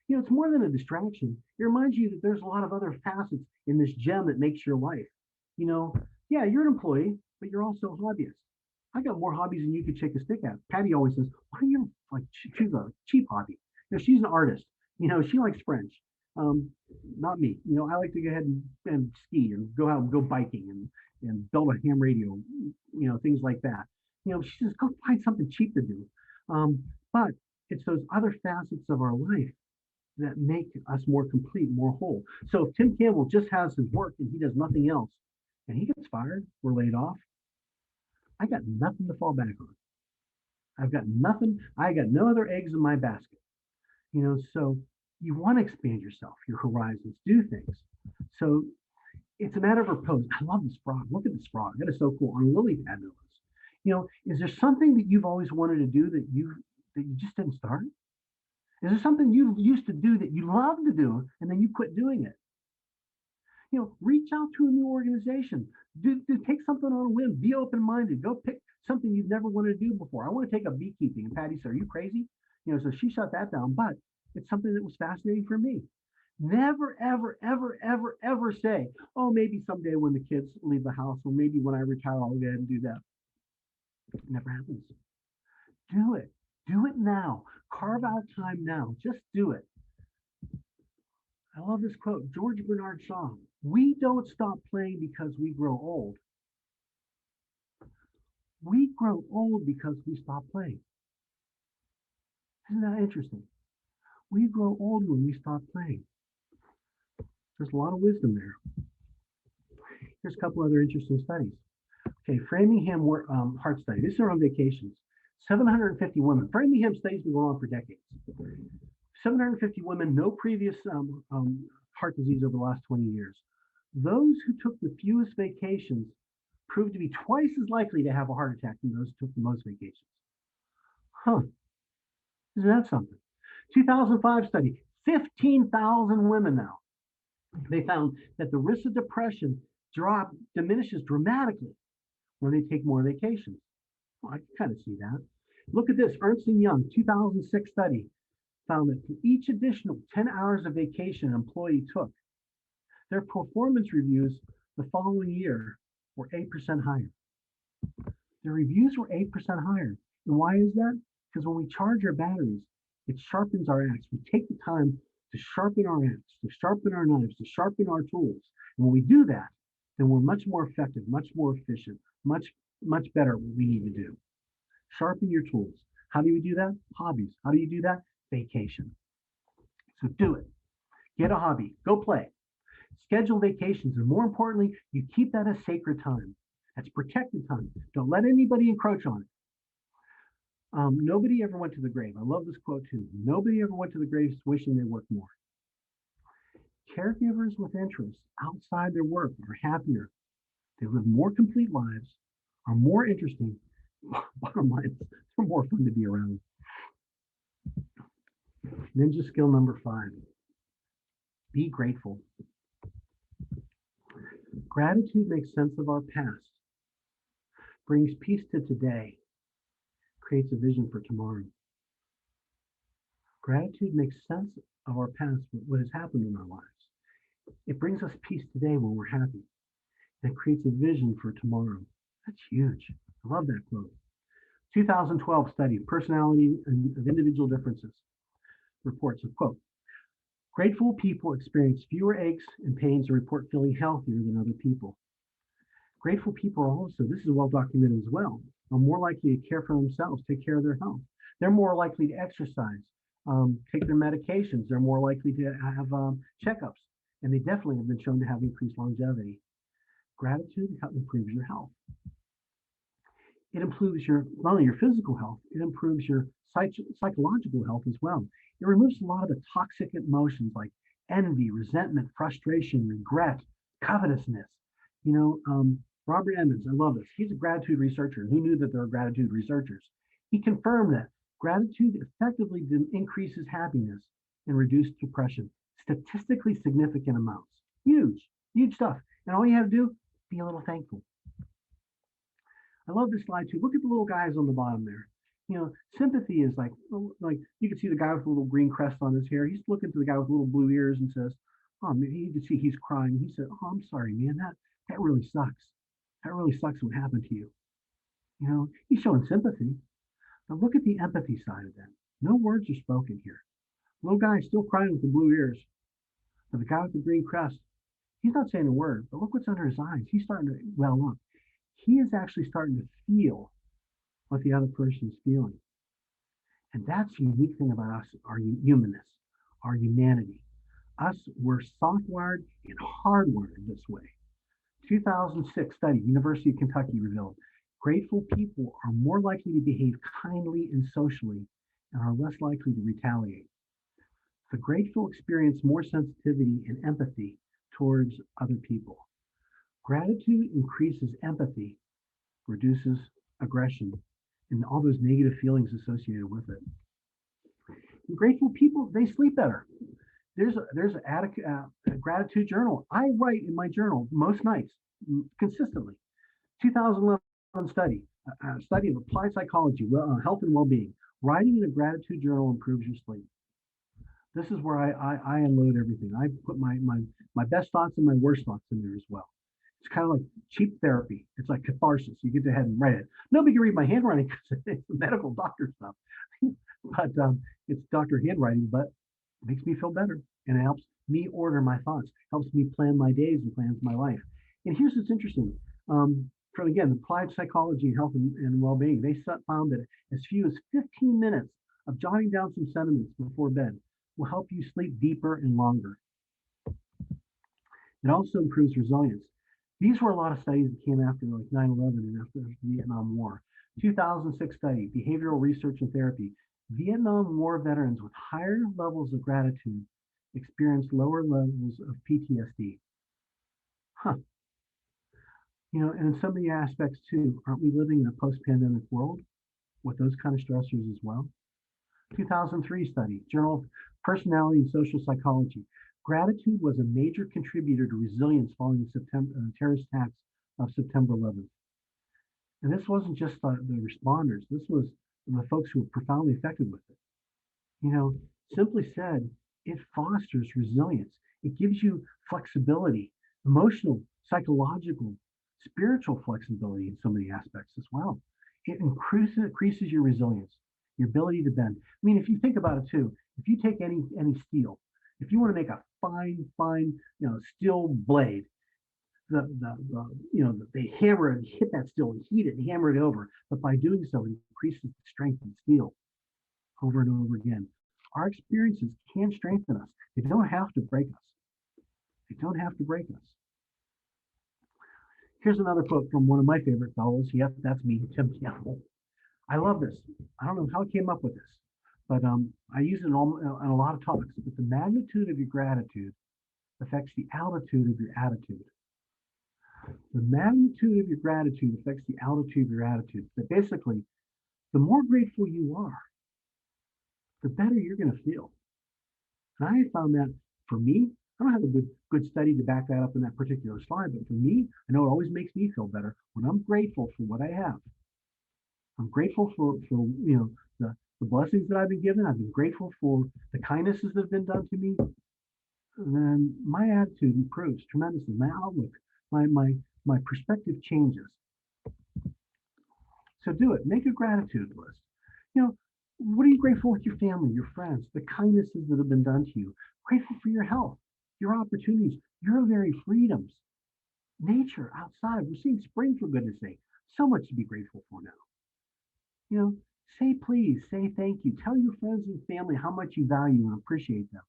You know, it's more than a distraction. It reminds you that there's a lot of other facets in this gem that makes your life. You know, yeah, you're an employee, but you're also a hobbyist. I got more hobbies than you could shake a stick at. Patty always says, why don't you like choose a cheap hobby? You know, she's an artist. You know, she likes French. Not me. You know, I like to go ahead and ski and go out and go biking and build a ham radio, you know, things like that. You know, she says, go find something cheap to do. But it's those other facets of our life that make us more complete, more whole. So if Tim Campbell just has his work and he does nothing else, and he gets fired or laid off, I got nothing to fall back on. I've got nothing. I got no other eggs in my basket. You know, so you want to expand yourself, your horizons, do things. So it's a matter of repose. I love this frog. Look at this frog. That is so cool. On a lily pad, no less. You know, is there something that you've always wanted to do that you just didn't start? Is there something you used to do that you love to do and then you quit doing it? You know, reach out to a new organization. Take something on a whim. Be open-minded. Go pick something you've never wanted to do before. I want to take up beekeeping. And Patty said, are you crazy? You know, so she shut that down. But it's something that was fascinating for me. Never, ever, ever, ever, ever say, oh, maybe someday when the kids leave the house, or maybe when I retire, I'll go ahead and do that. It never happens. Do it. Do it now. Carve out time now. Just do it. I love this quote, George Bernard Shaw. We don't stop playing because we grow old. We grow old because we stop playing. Isn't that interesting? We grow old when we stop playing. There's a lot of wisdom there. Here's a couple other interesting studies. Okay, Framingham Heart Study. These are on vacations. 750 women. Framingham study's been going on for decades. 750 women, no previous heart disease over the last 20 years. Those who took the fewest vacations proved to be twice as likely to have a heart attack than those who took the most vacations. Huh, isn't that something? 2005 study, 15,000 women now. They found that the risk of depression diminishes dramatically when they take more vacations. Well, I can kind of see that. Look at this, Ernst & Young, 2006 study found that for each additional 10 hours of vacation an employee took, their performance reviews the following year were 8% higher. Their reviews were 8% higher. And why is that? Because when we charge our batteries, it sharpens our axe. We take the time to sharpen our axe, to sharpen our knives, to sharpen our tools. And when we do that, then we're much more effective, much more efficient, much better at what we need to do. Sharpen your tools. How do we do that? Hobbies. How do you do that? Vacation. So do it. Get a hobby. Go play. Schedule vacations. And more importantly, you keep that as sacred time. That's protected time. Don't let anybody encroach on it. Nobody ever went to the grave. I love this quote too. Nobody ever went to the grave wishing they worked more. Caregivers with interests outside their work are happier. They live more complete lives, are more interesting. Bottom line, they're more fun to be around. Ninja skill number 5. Be grateful. Gratitude makes sense of our past, brings peace to today, creates a vision for tomorrow. Gratitude makes sense of our past, what has happened in our lives. It brings us peace today when we're happy, and it creates a vision for tomorrow. That's huge. I love that quote. 2012 study, Personality of Individual Differences, reports a quote, grateful people experience fewer aches and pains and report feeling healthier than other people. Grateful people are also, this is well documented as well, are more likely to care for themselves, take care of their health. They're more likely to exercise, take their medications. They're more likely to have checkups, and they definitely have been shown to have increased longevity. Gratitude improves your health. It improves not only your physical health, it improves your psychological health as well. It removes a lot of the toxic emotions like envy, resentment, frustration, regret, covetousness. Robert Emmons, I love this. He's a gratitude researcher. Who knew that there are gratitude researchers? He confirmed that gratitude effectively increases happiness and reduces depression. Statistically significant amounts. Huge, huge stuff. And all you have to do, be a little thankful. I love this slide too. Look at the little guys on the bottom there. Sympathy is like you can see the guy with a little green crest on his hair. He's looking to the guy with little blue ears and says, oh, man, you can see he's crying. He said, oh, I'm sorry, man, that really sucks. That really sucks what happened to you. He's showing sympathy. But look at the empathy side of that. No words are spoken here. Little guy still crying with the blue ears. But the guy with the green crest, he's not saying a word, but look what's under his eyes. He's starting to well up. He is actually starting to feel what the other person is feeling. And that's the unique thing about us, our humanness, our humanity. Us, we're soft-wired and hardwired this way. 2006 study, University of Kentucky revealed, grateful people are more likely to behave kindly and socially and are less likely to retaliate. The grateful experience more sensitivity and empathy towards other people. Gratitude increases empathy, reduces aggression, and all those negative feelings associated with it. And grateful people, they sleep better. There's a gratitude journal. I write in my journal most nights, consistently. 2011 study, a study of applied psychology, health and well-being. Writing in a gratitude journal improves your sleep. This is where I unload everything. I put my best thoughts and my worst thoughts in there as well. It's kind of like cheap therapy. It's like catharsis. You get to ahead and write it. Nobody can read my handwriting because it's medical doctor stuff. But it's doctor handwriting, but it makes me feel better. And it helps me order my thoughts, helps me plan my days and plans my life. And here's what's interesting. From again, applied psychology and health and well-being, they found that as few as 15 minutes of jotting down some sentiments before bed will help you sleep deeper and longer. It also improves resilience. These were a lot of studies that came after like 9/11 and after the Vietnam War. 2006 study, Behavioral Research and Therapy. Vietnam War veterans with higher levels of gratitude experienced lower levels of PTSD. Huh. You know, and in some of the aspects too, aren't we living in a post-pandemic world with those kind of stressors as well? 2003 study, Journal of Personality and Social Psychology. Gratitude was a major contributor to resilience following the terrorist attacks of September 11th. And this wasn't just the responders, this was the folks who were profoundly affected with it. You know, simply said, it fosters resilience. It gives you flexibility, emotional, psychological, spiritual flexibility in so many aspects as well. It increases your resilience, your ability to bend. I mean, if you think about it too, if you take any steel, if you want to make a fine, steel blade, they hammer and hit that steel and heat it and hammer it over. But by doing so, it increases the strength of the steel over and over again. Our experiences can strengthen us. They don't have to break us. They don't have to break us. Here's another quote from one of my favorite fellows. Yep, that's me, Tim Campbell. I love this. I don't know how I came up with this, but I use it in a lot of talks. But the magnitude of your gratitude affects the altitude of your attitude. The magnitude of your gratitude affects the altitude of your attitude. But basically, the more grateful you are, the better you're going to feel. And I found that for me, I don't have a good study to back that up in that particular slide, but for me, I know it always makes me feel better when I'm grateful for what I have. I'm grateful for the blessings that I've been given. I've been grateful for the kindnesses that have been done to me. And then my attitude improves tremendously. My outlook, my perspective changes. So do it. Make a gratitude list. You know, what are you grateful with your family, your friends, the kindnesses that have been done to you? Grateful for your health, your opportunities, your very freedoms. Nature outside. We're seeing spring, for goodness sake. So much to be grateful for now. You know, say please, say thank you. Tell your friends and family how much you value and appreciate them.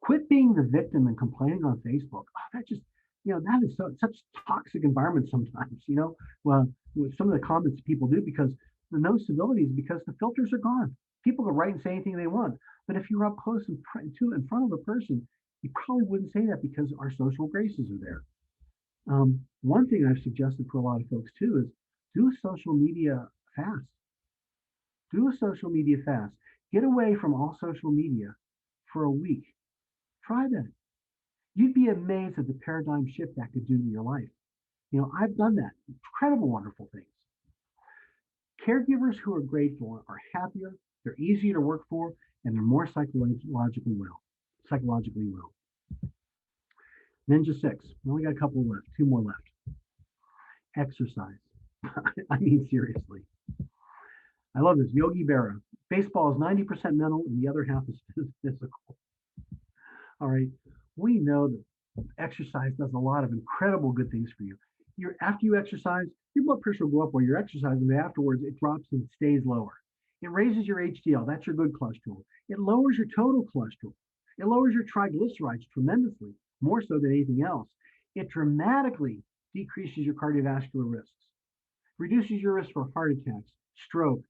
Quit being the victim and complaining on Facebook. Oh, that just, that is such toxic environment sometimes, well, with some of the comments people do, because the no civility is because the filters are gone. People can write and say anything they want. But if you're up close and in front of a person, you probably wouldn't say that because our social graces are there. One thing I've suggested for a lot of folks too is do a social media fast. Do a social media fast. Get away from all social media for a week. Try that. You'd be amazed at the paradigm shift that could do to your life. I've done that. Incredible, wonderful things. Caregivers who are grateful are happier, they're easier to work for, and they're more psychologically well. Ninja 6. We only got a couple left, 2 more left. Exercise. I mean, seriously. I love this. Yogi Berra. Baseball is 90% mental and the other half is physical. All right. We know that exercise does a lot of incredible good things for you. After you exercise, your blood pressure will go up while you're exercising, but afterwards it drops and stays lower. It raises your HDL. That's your good cholesterol. It lowers your total cholesterol. It lowers your triglycerides tremendously, more so than anything else. It dramatically decreases your cardiovascular risks, reduces your risk for heart attacks, stroke,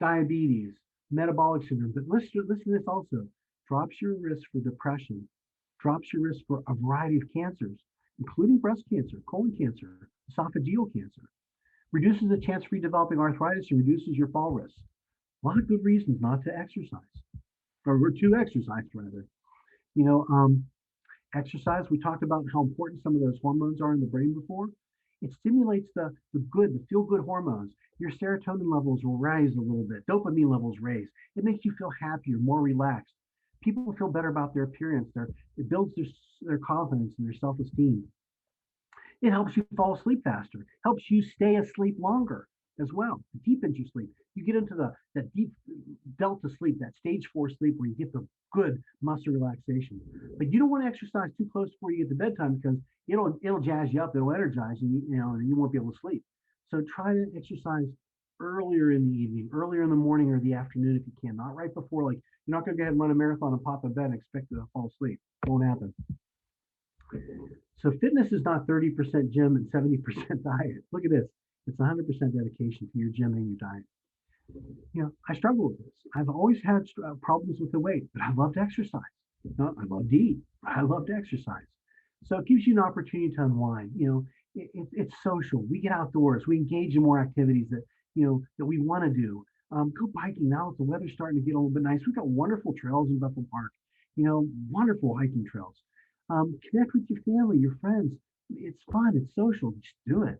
diabetes, metabolic syndrome. But listen to this also. Drops your risk for depression, drops your risk for a variety of cancers, including breast cancer, colon cancer, esophageal cancer, reduces the chance for you developing arthritis and reduces your fall risk. A lot of good reasons not to exercise, or to exercise rather. Exercise, we talked about how important some of those hormones are in the brain before. It stimulates the feel-good hormones. Your serotonin levels will rise a little bit. Dopamine levels raise. It makes you feel happier, more relaxed. People feel better about their appearance. It builds their confidence and their self-esteem. It helps you fall asleep faster, helps you stay asleep longer as well. Deepens your sleep. You get into that deep delta sleep, that stage 4 sleep where you get the good muscle relaxation. But you don't want to exercise too close before you get to bedtime because it'll jazz you up, it'll energize you, and you won't be able to sleep. So try to exercise earlier in the evening, earlier in the morning or the afternoon if you can, not right before. Like, you're not going to go ahead and run a marathon and pop in bed and expect to fall asleep. It won't happen. So fitness is not 30% gym and 70% diet. Look at this. It's 100% dedication to your gym and your diet. I struggle with this. I've always had problems with the weight, but I love to exercise. I love to eat. I love to exercise. So it gives you an opportunity to unwind. It's social. We get outdoors. We engage in more activities that we want to do. Go biking now that the weather's starting to get a little bit nice. We've got wonderful trails in Bethel Park. Wonderful hiking trails. Connect with your family, your friends. It's fun. It's social. Just do it.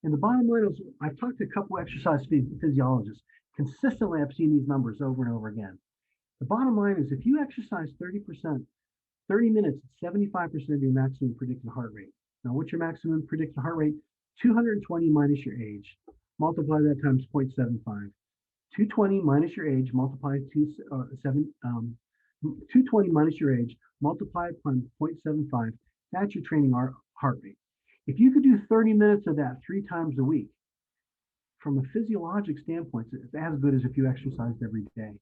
And the bottom line is, I've talked to a couple exercise physiologists. Consistently, I've seen these numbers over and over again. The bottom line is, if you exercise 30%, 30 minutes, 75% of your maximum predicted heart rate. Now, what's your maximum predicted heart rate? 220 minus your age. Multiply that times 0.75. 220 minus your age, multiply 220 minus your age, multiply it times 0.75. That's your training heart rate. If you could do 30 minutes of that 3 times a week, from a physiologic standpoint, it's as good as if you exercised every day.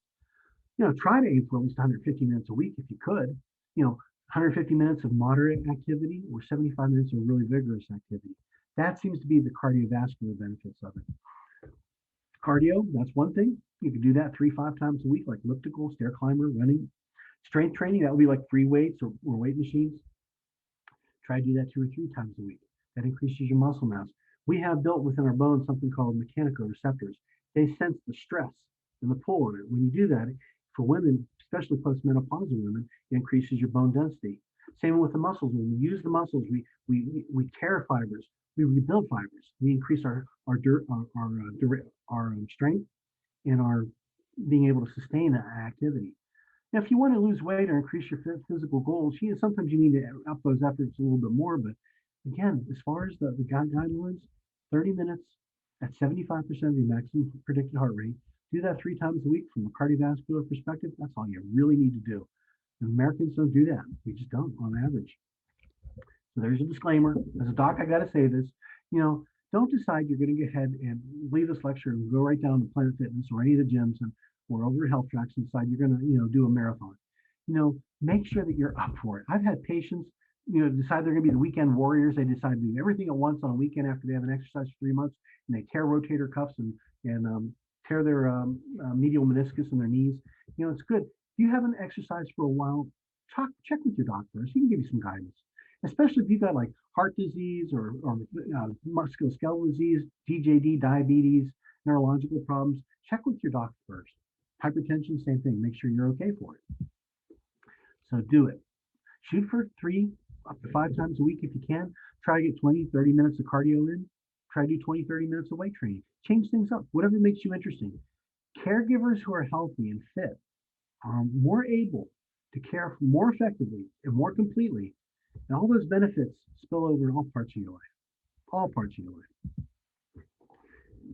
Try to aim for at least 150 minutes a week if you could. 150 minutes of moderate activity or 75 minutes of really vigorous activity. That seems to be the cardiovascular benefits of it. Cardio, that's one thing. You can do that 3-5 times a week, like elliptical, stair climber, running. Strength training, that would be like free weights or weight machines. Try to do that 2 or 3 times a week. That increases your muscle mass. We have built within our bones something called mechanoreceptors. They sense the stress and the pull on it. When you do that, for women, especially postmenopausal women, it increases your bone density. Same with the muscles. When we use the muscles, we tear fibers, we rebuild fibers. We increase our strength and our being able to sustain that activity. Now, if you want to lose weight or increase your physical goals, sometimes you need to up those efforts a little bit more. But again, as far as the guidelines, 30 minutes at 75% of your maximum predicted heart rate. Do that 3 times a week from a cardiovascular perspective. That's all you really need to do. And Americans don't do that. We just don't on average. So there's a disclaimer. As a doc, I got to say this. Don't decide you're going to get ahead and leave this lecture and go right down to Planet Fitness or any of the gyms or over Health Tracks and decide you're going to, do a marathon. Make sure that you're up for it. I've had patients, decide they're going to be the weekend warriors. They decide to do everything at once on a weekend after they haven't exercised for 3 months, and they tear rotator cuffs and tear their medial meniscus in their knees. It's good. If you haven't exercised for a while, check with your doctor. He can give you some guidance, especially if you've got like heart disease or musculoskeletal disease, DJD, diabetes, neurological problems. Check with your doctor first. Hypertension, same thing. Make sure you're okay for it. So do it. Shoot for 3 up to 5 times a week if you can. Try to get 20, 30 minutes of cardio in. Try to do 20, 30 minutes of weight training. Change things up, whatever makes you interesting. Caregivers who are healthy and fit are more able to care more effectively and more completely. And all those benefits spill over in all parts of your life. All parts of your life.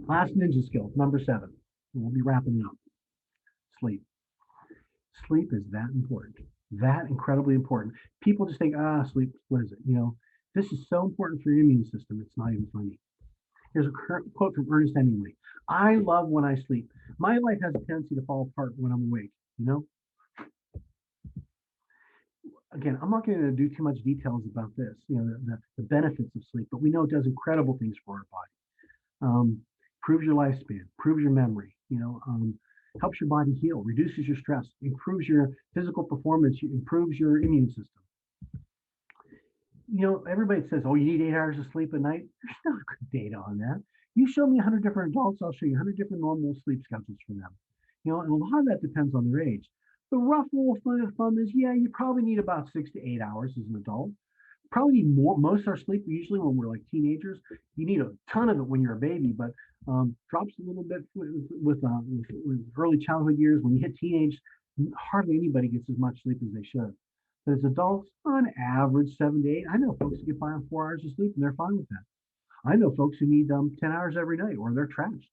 Last ninja skill, number 7. And we'll be wrapping it up. Sleep. Sleep is that important. That incredibly important. People just think, sleep, what is it? This is so important for your immune system. It's not even funny. Here's a quote from Ernest Hemingway. I love when I sleep. My life has a tendency to fall apart when I'm awake, Again, I'm not going to do too much details about this, the benefits of sleep, but we know it does incredible things for our body. Improves your lifespan, improves your memory, helps your body heal, reduces your stress, improves your physical performance, improves your immune system. Everybody says, oh, you need 8 hours of sleep a night. There's no good data on that. You show me 100 different adults, I'll show you 100 different normal sleep schedules for them. And a lot of that depends on their age. The rough rule of thumb is, you probably need about 6 to 8 hours as an adult. Probably need more. Most of our sleep, usually when we're like teenagers, you need a ton of it when you're a baby, but drops a little bit with early childhood years. When you hit teenage, hardly anybody gets as much sleep as they should. But as adults, on average, 7 to 8. I know folks who get by on 4 hours of sleep and they're fine with that. I know folks who need 10 hours every night or they're trashed.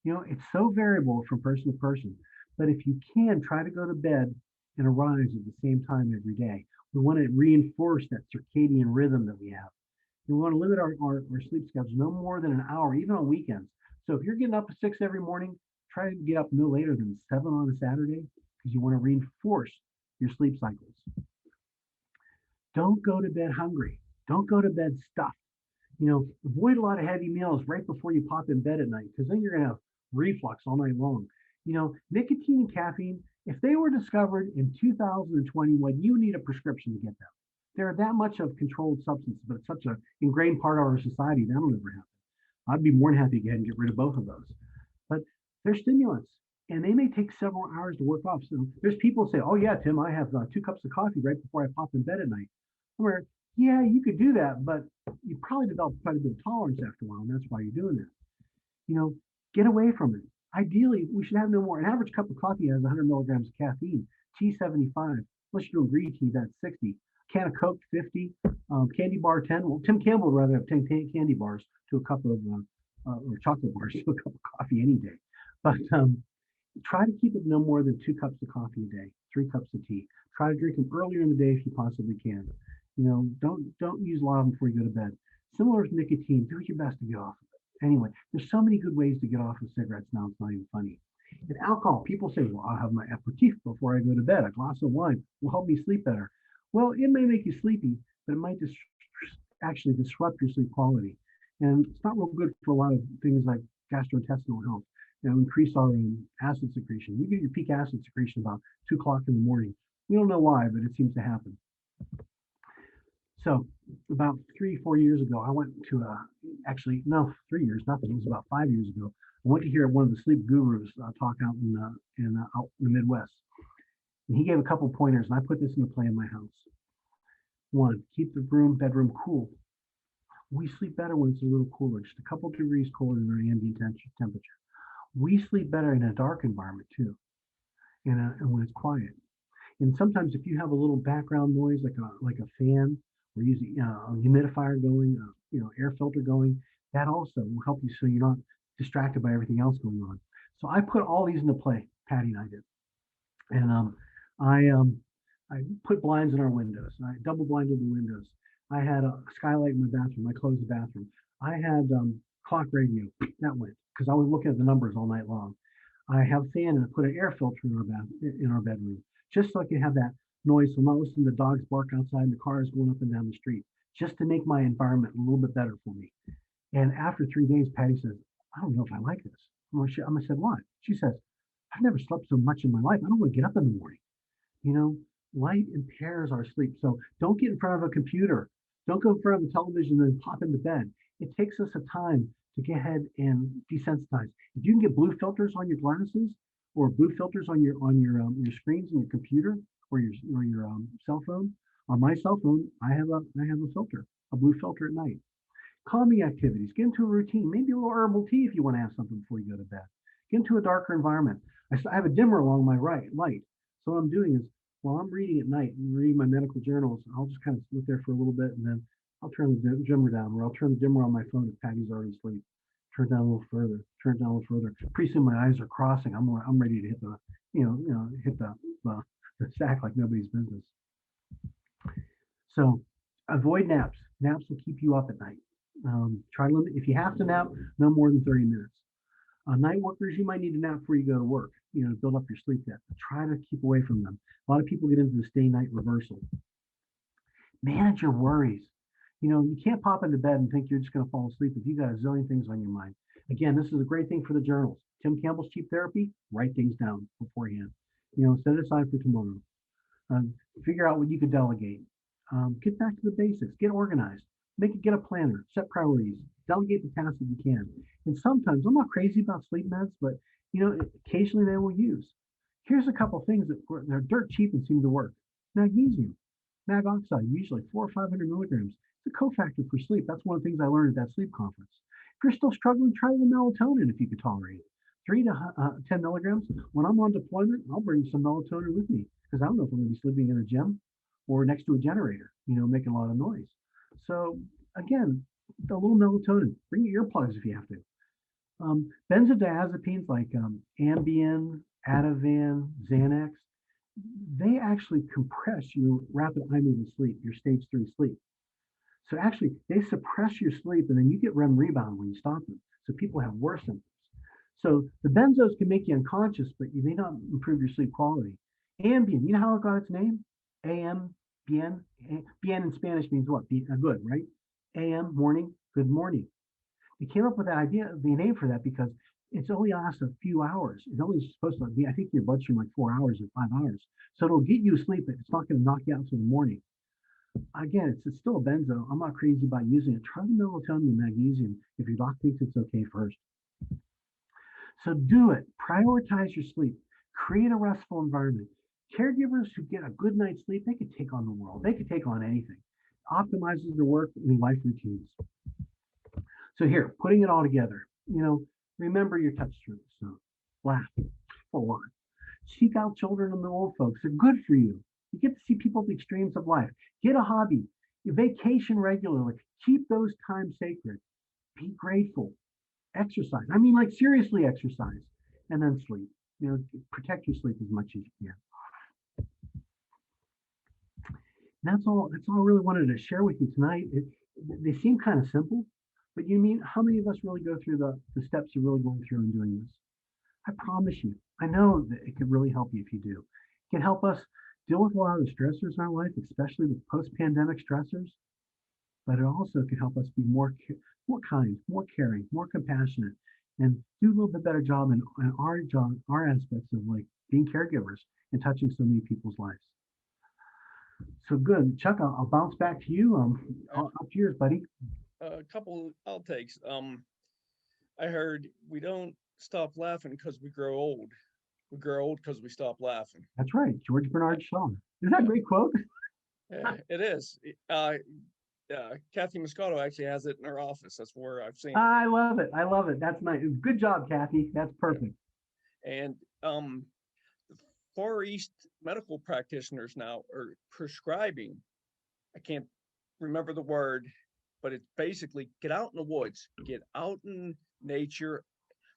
It's so variable from person to person. But if you can, try to go to bed and arise at the same time every day. We want to reinforce that circadian rhythm that we have. We want to limit our sleep schedules no more than an hour, even on weekends. So if you're getting up at 6 every morning, try to get up no later than 7 on a Saturday because you want to reinforce your sleep cycles. Don't go to bed hungry. Don't go to bed stuffed. Avoid a lot of heavy meals right before you pop in bed at night, because then you're going to have reflux all night long. Nicotine and caffeine, if they were discovered in 2021, you need a prescription to get them. They're that much of controlled substance, but it's such an ingrained part of our society, that'll never happen. I'd be more than happy to get and get rid of both of those. But they're stimulants, and they may take several hours to work off. So there's people say, "Oh yeah, Tim, I have 2 cups of coffee right before I pop in bed at night." Where, yeah, you could do that, but you probably develop quite a bit of tolerance after a while, and that's why you're doing that. You know, get away from it. Ideally, we should have no more. An average cup of coffee has 100 milligrams of caffeine. Tea 75. Unless you're doing green tea, that's 60. Can of Coke 50. Candy bar 10. Well, Tim Campbell would rather have 10 candy bars to a cup of or chocolate bars to a cup of coffee any day. But try to keep it no more than 2 cups of coffee a day, 3 cups of tea. Try to drink them earlier in the day if you possibly can. Don't use a lot of them before you go to bed. Similar with nicotine, do your best to get off of it. Anyway, there's so many good ways to get off of cigarettes now, it's not even funny. And alcohol, people say, well, I'll have my aperitif before I go to bed. A glass of wine will help me sleep better. Well, it may make you sleepy, but it might actually disrupt your sleep quality. And it's not real good for a lot of things like gastrointestinal health. Increase our acid secretion. You get your peak acid secretion about 2 o'clock in the morning. We don't know why, but it seems to happen. So about 3-4 years ago, I went to actually, no, 3 years, nothing. It was about 5 years ago. I went to hear one of the sleep gurus talk out in the Midwest. And he gave a couple pointers, and I put this into play in my house. 1, keep the bedroom cool. We sleep better when it's a little cooler, just a couple degrees cooler than our ambient temperature. We sleep better in a dark environment too, and when it's quiet. And sometimes if you have a little background noise, like a fan, or using a humidifier going, air filter going, that also will help you so you're not distracted by everything else going on. So I put all these into play. Patty and I did, and I put blinds in our windows. I double blinded the windows. I had a skylight in my bathroom. I closed the bathroom. I had clock radio that went because I was looking at the numbers all night long. I have a fan and I put an air filter in our bedroom just so I can have that noise. So I'm not listening to dogs bark outside and the cars going up and down the street, just to make my environment a little bit better for me. And after 3 days, Patty says, I don't know if I like this. I said, why? She says, I've never slept so much in my life. I don't want to get up in the morning. Light impairs our sleep. So don't get in front of a computer. Don't go in front of the television and then pop into bed. It takes us a time to get ahead and desensitize. If you can get blue filters on your glasses or blue filters on your screens and your computer or your cell phone. On my cell phone, I have a filter, a blue filter at night. Calming activities. Get into a routine. Maybe a little herbal tea if you want to have something before you go to bed. Get into a darker environment. I have a dimmer along my light. So what I'm doing is while I'm reading at night and reading my medical journals, I'll just kind of sit there for a little bit and then I'll turn the dimmer down, or I'll turn the dimmer on my phone if Patty's already asleep. Turn it down a little further. Turn it down a little further. Pretty soon my eyes are crossing. I'm ready to hit the hit the sack like nobody's business. So avoid naps. Naps will keep you up at night. Try to limit, if you have to nap, no more than 30 minutes. Night workers, you might need to nap before you go to work, to build up your sleep debt. But try to keep away from them. A lot of people get into the day-night reversal. Manage your worries. You can't pop into bed and think you're just going to fall asleep if you got a zillion things on your mind. Again, this is a great thing for the journals. Tim Campbell's Cheap Therapy, write things down beforehand. Set it aside for tomorrow. Figure out what you could delegate. Get back to the basics. Get organized. Get a planner. Set priorities. Delegate the tasks that you can. And sometimes, I'm not crazy about sleep meds, but occasionally they will use. Here's a couple things that they're dirt cheap and seem to work. Magnesium, mag oxide, usually 400 or 500 milligrams. It's a cofactor for sleep. That's one of the things I learned at that sleep conference. If you're still struggling, try the melatonin if you could tolerate it. 3 to 10 milligrams. When I'm on deployment, I'll bring some melatonin with me because I don't know if I'm going to be sleeping in a gym or next to a generator, making a lot of noise. So again, a little melatonin. Bring your earplugs if you have to. Benzodiazepines like Ambien, Ativan, Xanax, they actually compress your rapid eye movement sleep, your stage 3 sleep. So actually, they suppress your sleep, and then you get REM rebound when you stop them. So people have worse symptoms. So the benzos can make you unconscious, but you may not improve your sleep quality. Ambien, you know how it got its name? AM, bien. Bien in Spanish means what? Good, right? AM, morning. good morning. They came up with that idea, the name for that, because it's only lasts a few hours. It's only supposed to be, I think, your bloodstream like 4 hours or 5 hours. So it'll get you asleep, but it's not going to knock you out till the morning. Again, it's still a benzo. I'm not crazy about using it. Try the melatonin and magnesium if your doc thinks it's okay first. So do it. Prioritize your sleep. Create a restful environment. Caregivers who get a good night's sleep, they could take on the world. They could take on anything. Optimizes their work and life routines. So here, putting it all together, remember your touch strengths. So laugh a lot. Seek out children and the old folks. They're good for you. You get to see people at the extremes of life. Get a hobby. Vacation regularly. Keep those times sacred. Be grateful. Exercise. I mean, like seriously exercise. And then sleep. Protect your sleep as much as you can. And that's all I really wanted to share with you tonight. They seem kind of simple, but how many of us really go through the steps of really going through and doing this? I promise you, I know that it could really help you if you do. It can help us deal with a lot of the stressors in our life, especially the post-pandemic stressors, but it also can help us be more kind, more caring, more compassionate, and do a little bit better job in our aspects of like being caregivers and touching so many people's lives. So good. Chuck, I'll bounce back to you. Up to yours, buddy. A couple outtakes. I heard we don't stop laughing because we grow old. We grow old because we stop laughing. That's right. George Bernard Shaw. Is that a great quote? Yeah, it is. Kathy Moscato actually has it in her office. That's where I've seen it. I love it. I love it. That's nice. Good job, Kathy. That's perfect. And the Far East medical practitioners now are prescribing, I can't remember the word, but it's basically get out in the woods, get out in nature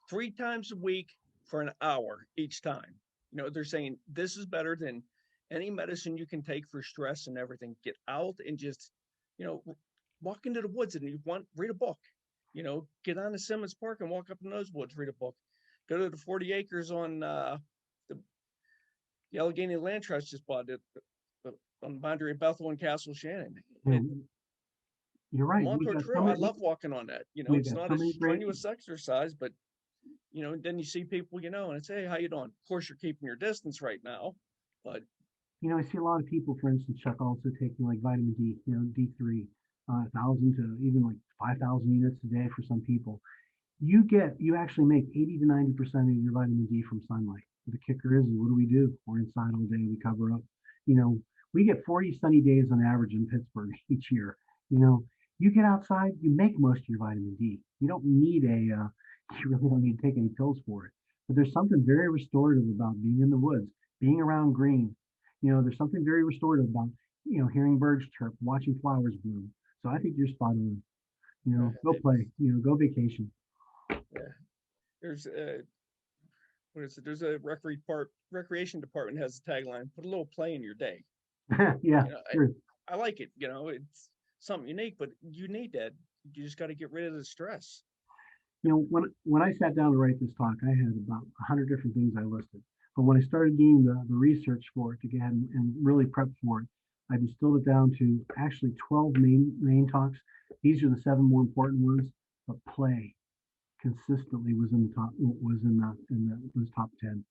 3 times a week for an hour each time. They're saying this is better than any medicine you can take for stress and everything. Get out and just, walk into the woods and read a book. Get on to Simmons Park and walk up in those woods, read a book. Go to the 40 acres on the Allegheny Land Trust just bought it on the boundary of Bethel and Castle Shannon. You're right. Montauk Trail, I love walking on that. It's not a strenuous exercise, but then you see people, and it's, hey, how you doing? Of course, you're keeping your distance right now, but I see a lot of people, for instance, Chuck, also taking like vitamin D, D3, 1,000 to even like 5,000 units a day for some people. You actually make 80 to 90% of your vitamin D from sunlight. But the kicker is, what do? We're inside all day. We cover up. We get 40 sunny days on average in Pittsburgh each year. You get outside, you make most of your vitamin D. You don't need you really don't need to take any pills for it. But there's something very restorative about being in the woods, being around green. There's something very restorative about, hearing birds chirp, watching flowers bloom. So I think you're spot on. Go play, go vacation. Yeah. There's there's a recreation department has a tagline, put a little play in your day. Yeah, sure. I like it. It's something unique, but you need that. You just got to get rid of the stress. When I sat down to write this talk, I had about 100 different things I listed. But when I started doing the research for it to get and really prep for it, I distilled it down to actually 12 main talks. These are the 7 more important ones, but play consistently was in the top 10.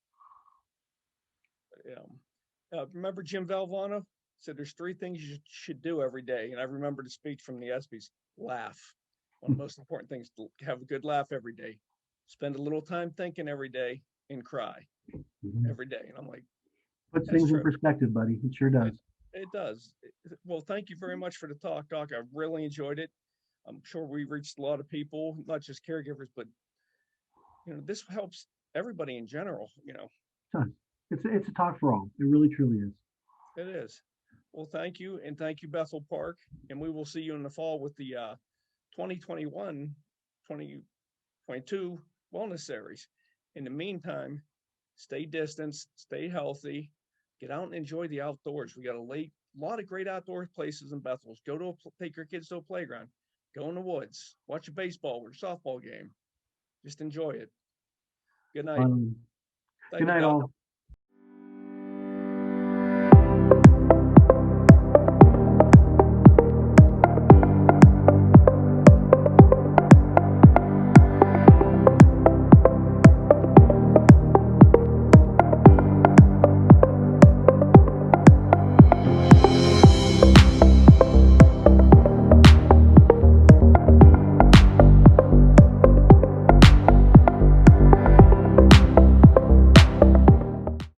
Yeah. Remember Jim Valvano said there's 3 things you should do every day, and I remember the speech from the ESPYs. Laugh. One of the most important things, to have a good laugh every day. Spend a little time thinking every day and cry every day. And I'm like, puts things in perspective, buddy. It sure does. It does. Well, thank you very much for the talk, Doc. I really enjoyed it. I'm sure we reached a lot of people, not just caregivers, but this helps everybody in general. It does. It's a talk for all. It really truly is. It is. Well, thank you, and thank you, Bethel Park, and we will see you in the fall with the 2021-2022 Wellness Series. In the meantime, stay distanced, stay healthy, get out and enjoy the outdoors. We got a lot of great outdoor places in Bethel. Take your kids to a playground, go in the woods, watch a baseball or softball game. Just enjoy it. Good night. Good night, all.